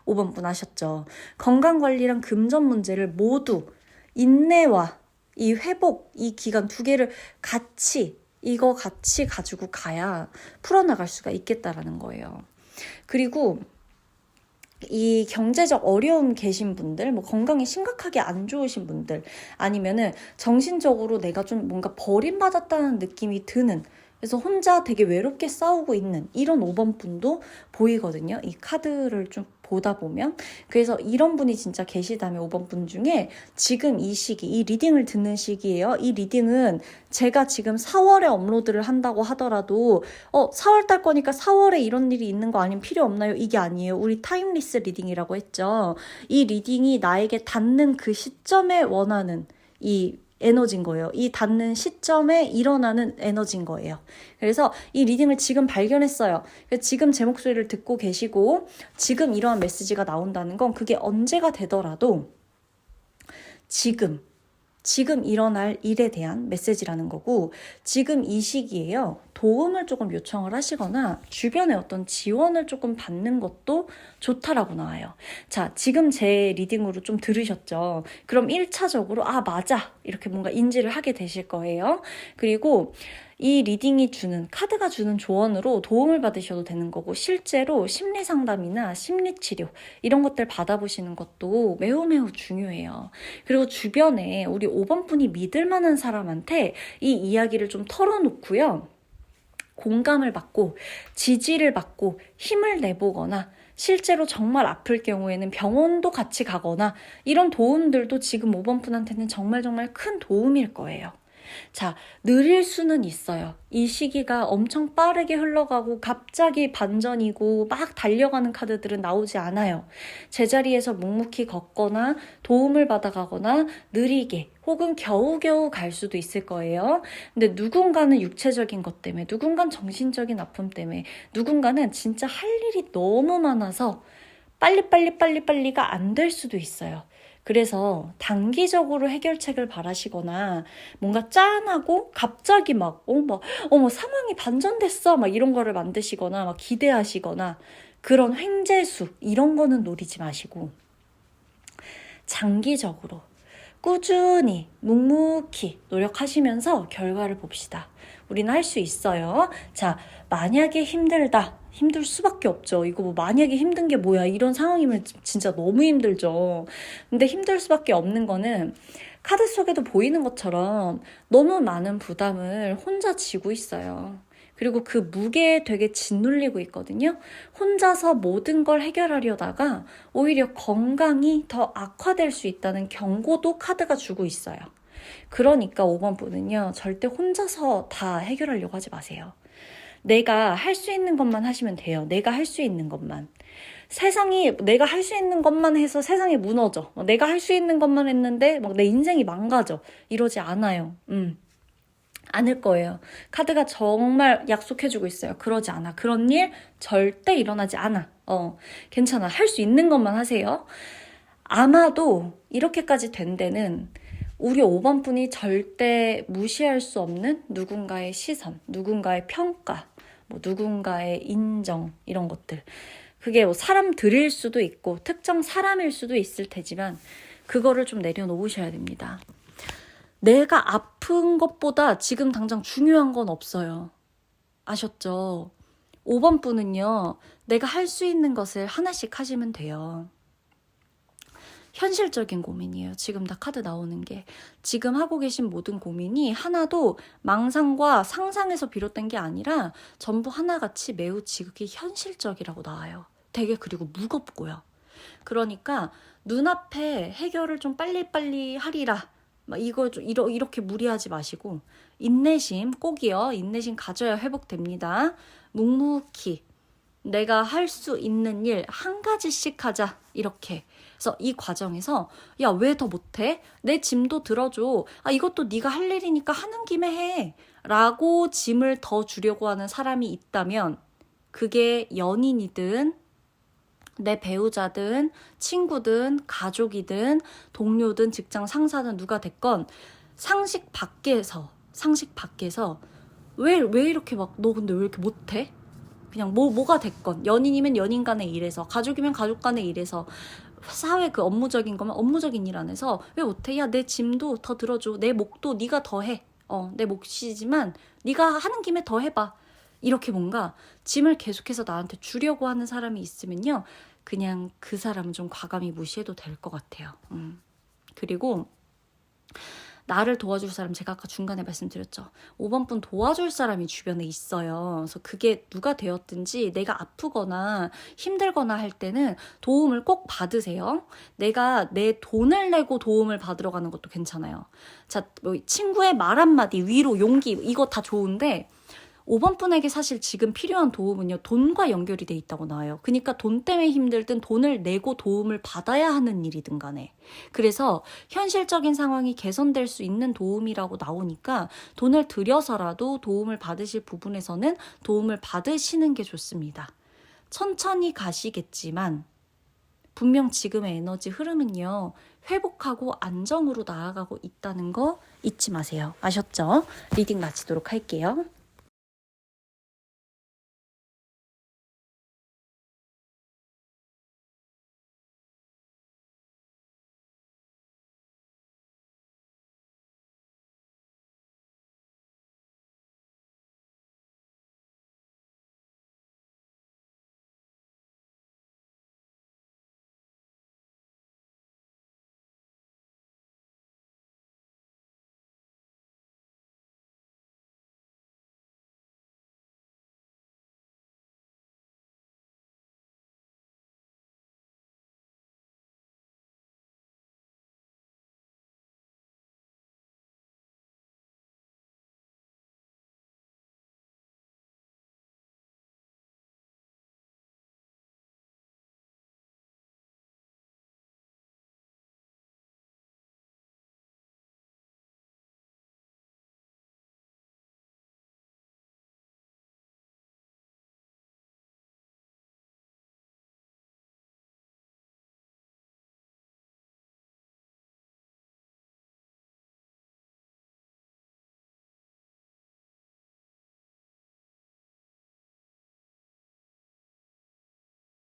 5번 분 하셨죠. 건강관리랑 금전 문제를 모두 인내와 이 회복, 이 기간 두 개를 같이 가지고 가야 풀어나갈 수가 있겠다라는 거예요. 그리고 이 경제적 어려움 계신 분들, 뭐 건강이 심각하게 안 좋으신 분들, 아니면은 정신적으로 내가 좀 뭔가 버림받았다는 느낌이 드는, 그래서 혼자 되게 외롭게 싸우고 있는 이런 5번 분도 보이거든요. 이 카드를 좀 보다 보면. 그래서 이런 분이 진짜 계시다면 5번 분 중에 지금 이 시기, 이 리딩을 듣는 시기예요. 이 리딩은 제가 지금 4월에 업로드를 한다고 하더라도 4월 달 거니까 4월에 이런 일이 있는 거 아니면 필요 없나요? 이게 아니에요. 우리 타임리스 리딩이라고 했죠. 이 리딩이 나에게 닿는 그 시점에 원하는 이 에너지인 거예요. 이 닿는 시점에 일어나는 에너지인 거예요. 그래서 이 리딩을 지금 발견했어요. 지금 제 목소리를 듣고 계시고 지금 이러한 메시지가 나온다는 건 그게 언제가 되더라도 지금 일어날 일에 대한 메시지라는 거고 지금 이 시기에요. 도움을 조금 요청을 하시거나 주변에 어떤 지원을 조금 받는 것도 좋다라고 나와요. 자, 지금 제 리딩으로 좀 들으셨죠? 그럼 1차적으로 맞아 이렇게 뭔가 인지를 하게 되실 거예요. 그리고 이 리딩이 카드가 주는 조언으로 도움을 받으셔도 되는 거고 실제로 심리 상담이나 심리 치료 이런 것들 받아보시는 것도 매우 매우 중요해요. 그리고 주변에 우리 5번 분이 믿을 만한 사람한테 이 이야기를 좀 털어놓고요. 공감을 받고 지지를 받고 힘을 내보거나 실제로 정말 아플 경우에는 병원도 같이 가거나 이런 도움들도 지금 5번 분한테는 정말 큰 도움일 거예요. 자, 느릴 수는 있어요. 이 시기가 엄청 빠르게 흘러가고 갑자기 반전이고 막 달려가는 카드들은 나오지 않아요. 제자리에서 묵묵히 걷거나 도움을 받아가거나 느리게 혹은 겨우겨우 갈 수도 있을 거예요. 근데 누군가는 육체적인 것 때문에, 누군가는 정신적인 아픔 때문에, 누군가는 진짜 할 일이 너무 많아서 빨리가 안 될 수도 있어요. 그래서 단기적으로 해결책을 바라시거나 뭔가 짠하고 갑자기 상황이 반전됐어 막 이런 거를 만드시거나 막 기대하시거나 그런 횡재수 이런 거는 노리지 마시고 장기적으로 꾸준히 묵묵히 노력하시면서 결과를 봅시다. 우리는 할 수 있어요. 자, 만약에 힘들 수밖에 없죠. 이거 뭐 만약에 힘든 게 뭐야 이런 상황이면 진짜 너무 힘들죠. 근데 힘들 수밖에 없는 거는 카드 속에도 보이는 것처럼 너무 많은 부담을 혼자 지고 있어요. 그리고 그 무게에 되게 짓눌리고 있거든요. 혼자서 모든 걸 해결하려다가 오히려 건강이 더 악화될 수 있다는 경고도 카드가 주고 있어요. 그러니까 5번 분은요, 절대 혼자서 다 해결하려고 하지 마세요. 내가 할 수 있는 것만 하시면 돼요. 내가 할 수 있는 것만. 세상이 내가 할 수 있는 것만 해서 세상이 무너져. 내가 할 수 있는 것만 했는데 막 내 인생이 망가져. 이러지 않아요. 않을 거예요. 카드가 정말 약속해주고 있어요. 그러지 않아. 그런 일 절대 일어나지 않아. 괜찮아. 할 수 있는 것만 하세요. 아마도 이렇게까지 된 데는 우리 5번 분이 절대 무시할 수 없는 누군가의 시선, 누군가의 평가, 뭐 누군가의 인정, 이런 것들. 그게 뭐 사람들일 수도 있고 특정 사람일 수도 있을 테지만 그거를 좀 내려놓으셔야 됩니다. 내가 아픈 것보다 지금 당장 중요한 건 없어요. 아셨죠? 5번 분은요, 내가 할 수 있는 것을 하나씩 하시면 돼요. 현실적인 고민이에요. 지금 다 카드 나오는 게. 지금 하고 계신 모든 고민이 하나도 망상과 상상에서 비롯된 게 아니라 전부 하나같이 매우 지극히 현실적이라고 나와요. 되게 그리고 무겁고요. 그러니까 눈앞에 해결을 좀 빨리빨리 하리라. 이거 좀 이렇게 무리하지 마시고 인내심 꼭이요. 인내심 가져야 회복됩니다. 묵묵히 내가 할 수 있는 일 한 가지씩 하자. 이렇게. 그래서 이 과정에서 야, 왜 더 못해? 내 짐도 들어줘. 이것도 네가 할 일이니까 하는 김에 해. 라고 짐을 더 주려고 하는 사람이 있다면 그게 연인이든 내 배우자든 친구든 가족이든 동료든 직장 상사든 누가 됐건 상식 밖에서 왜 이렇게 막 너 근데 왜 이렇게 못해? 그냥 뭐가 됐건 연인이면 연인 간의 일에서 가족이면 가족 간의 일에서 사회 그 업무적인 거면 업무적인 일 안에서 왜 못해? 야, 내 짐도 더 들어줘. 내 몫도 네가 더 해. 내 몫이지만 네가 하는 김에 더 해봐. 이렇게 뭔가 짐을 계속해서 나한테 주려고 하는 사람이 있으면요. 그냥 그 사람은 좀 과감히 무시해도 될 것 같아요. 그리고 나를 도와줄 사람, 제가 아까 중간에 말씀드렸죠. 5번 분 도와줄 사람이 주변에 있어요. 그래서 그게 누가 되었든지 내가 아프거나 힘들거나 할 때는 도움을 꼭 받으세요. 내가 내 돈을 내고 도움을 받으러 가는 것도 괜찮아요. 자, 뭐 친구의 말 한마디, 위로, 용기 이거 다 좋은데 5번 분에게 사실 지금 필요한 도움은요, 돈과 연결이 돼 있다고 나와요. 그러니까 돈 때문에 힘들든 돈을 내고 도움을 받아야 하는 일이든 간에. 그래서 현실적인 상황이 개선될 수 있는 도움이라고 나오니까 돈을 들여서라도 도움을 받으실 부분에서는 도움을 받으시는 게 좋습니다. 천천히 가시겠지만 분명 지금의 에너지 흐름은요, 회복하고 안정으로 나아가고 있다는 거 잊지 마세요. 아셨죠? 리딩 마치도록 할게요.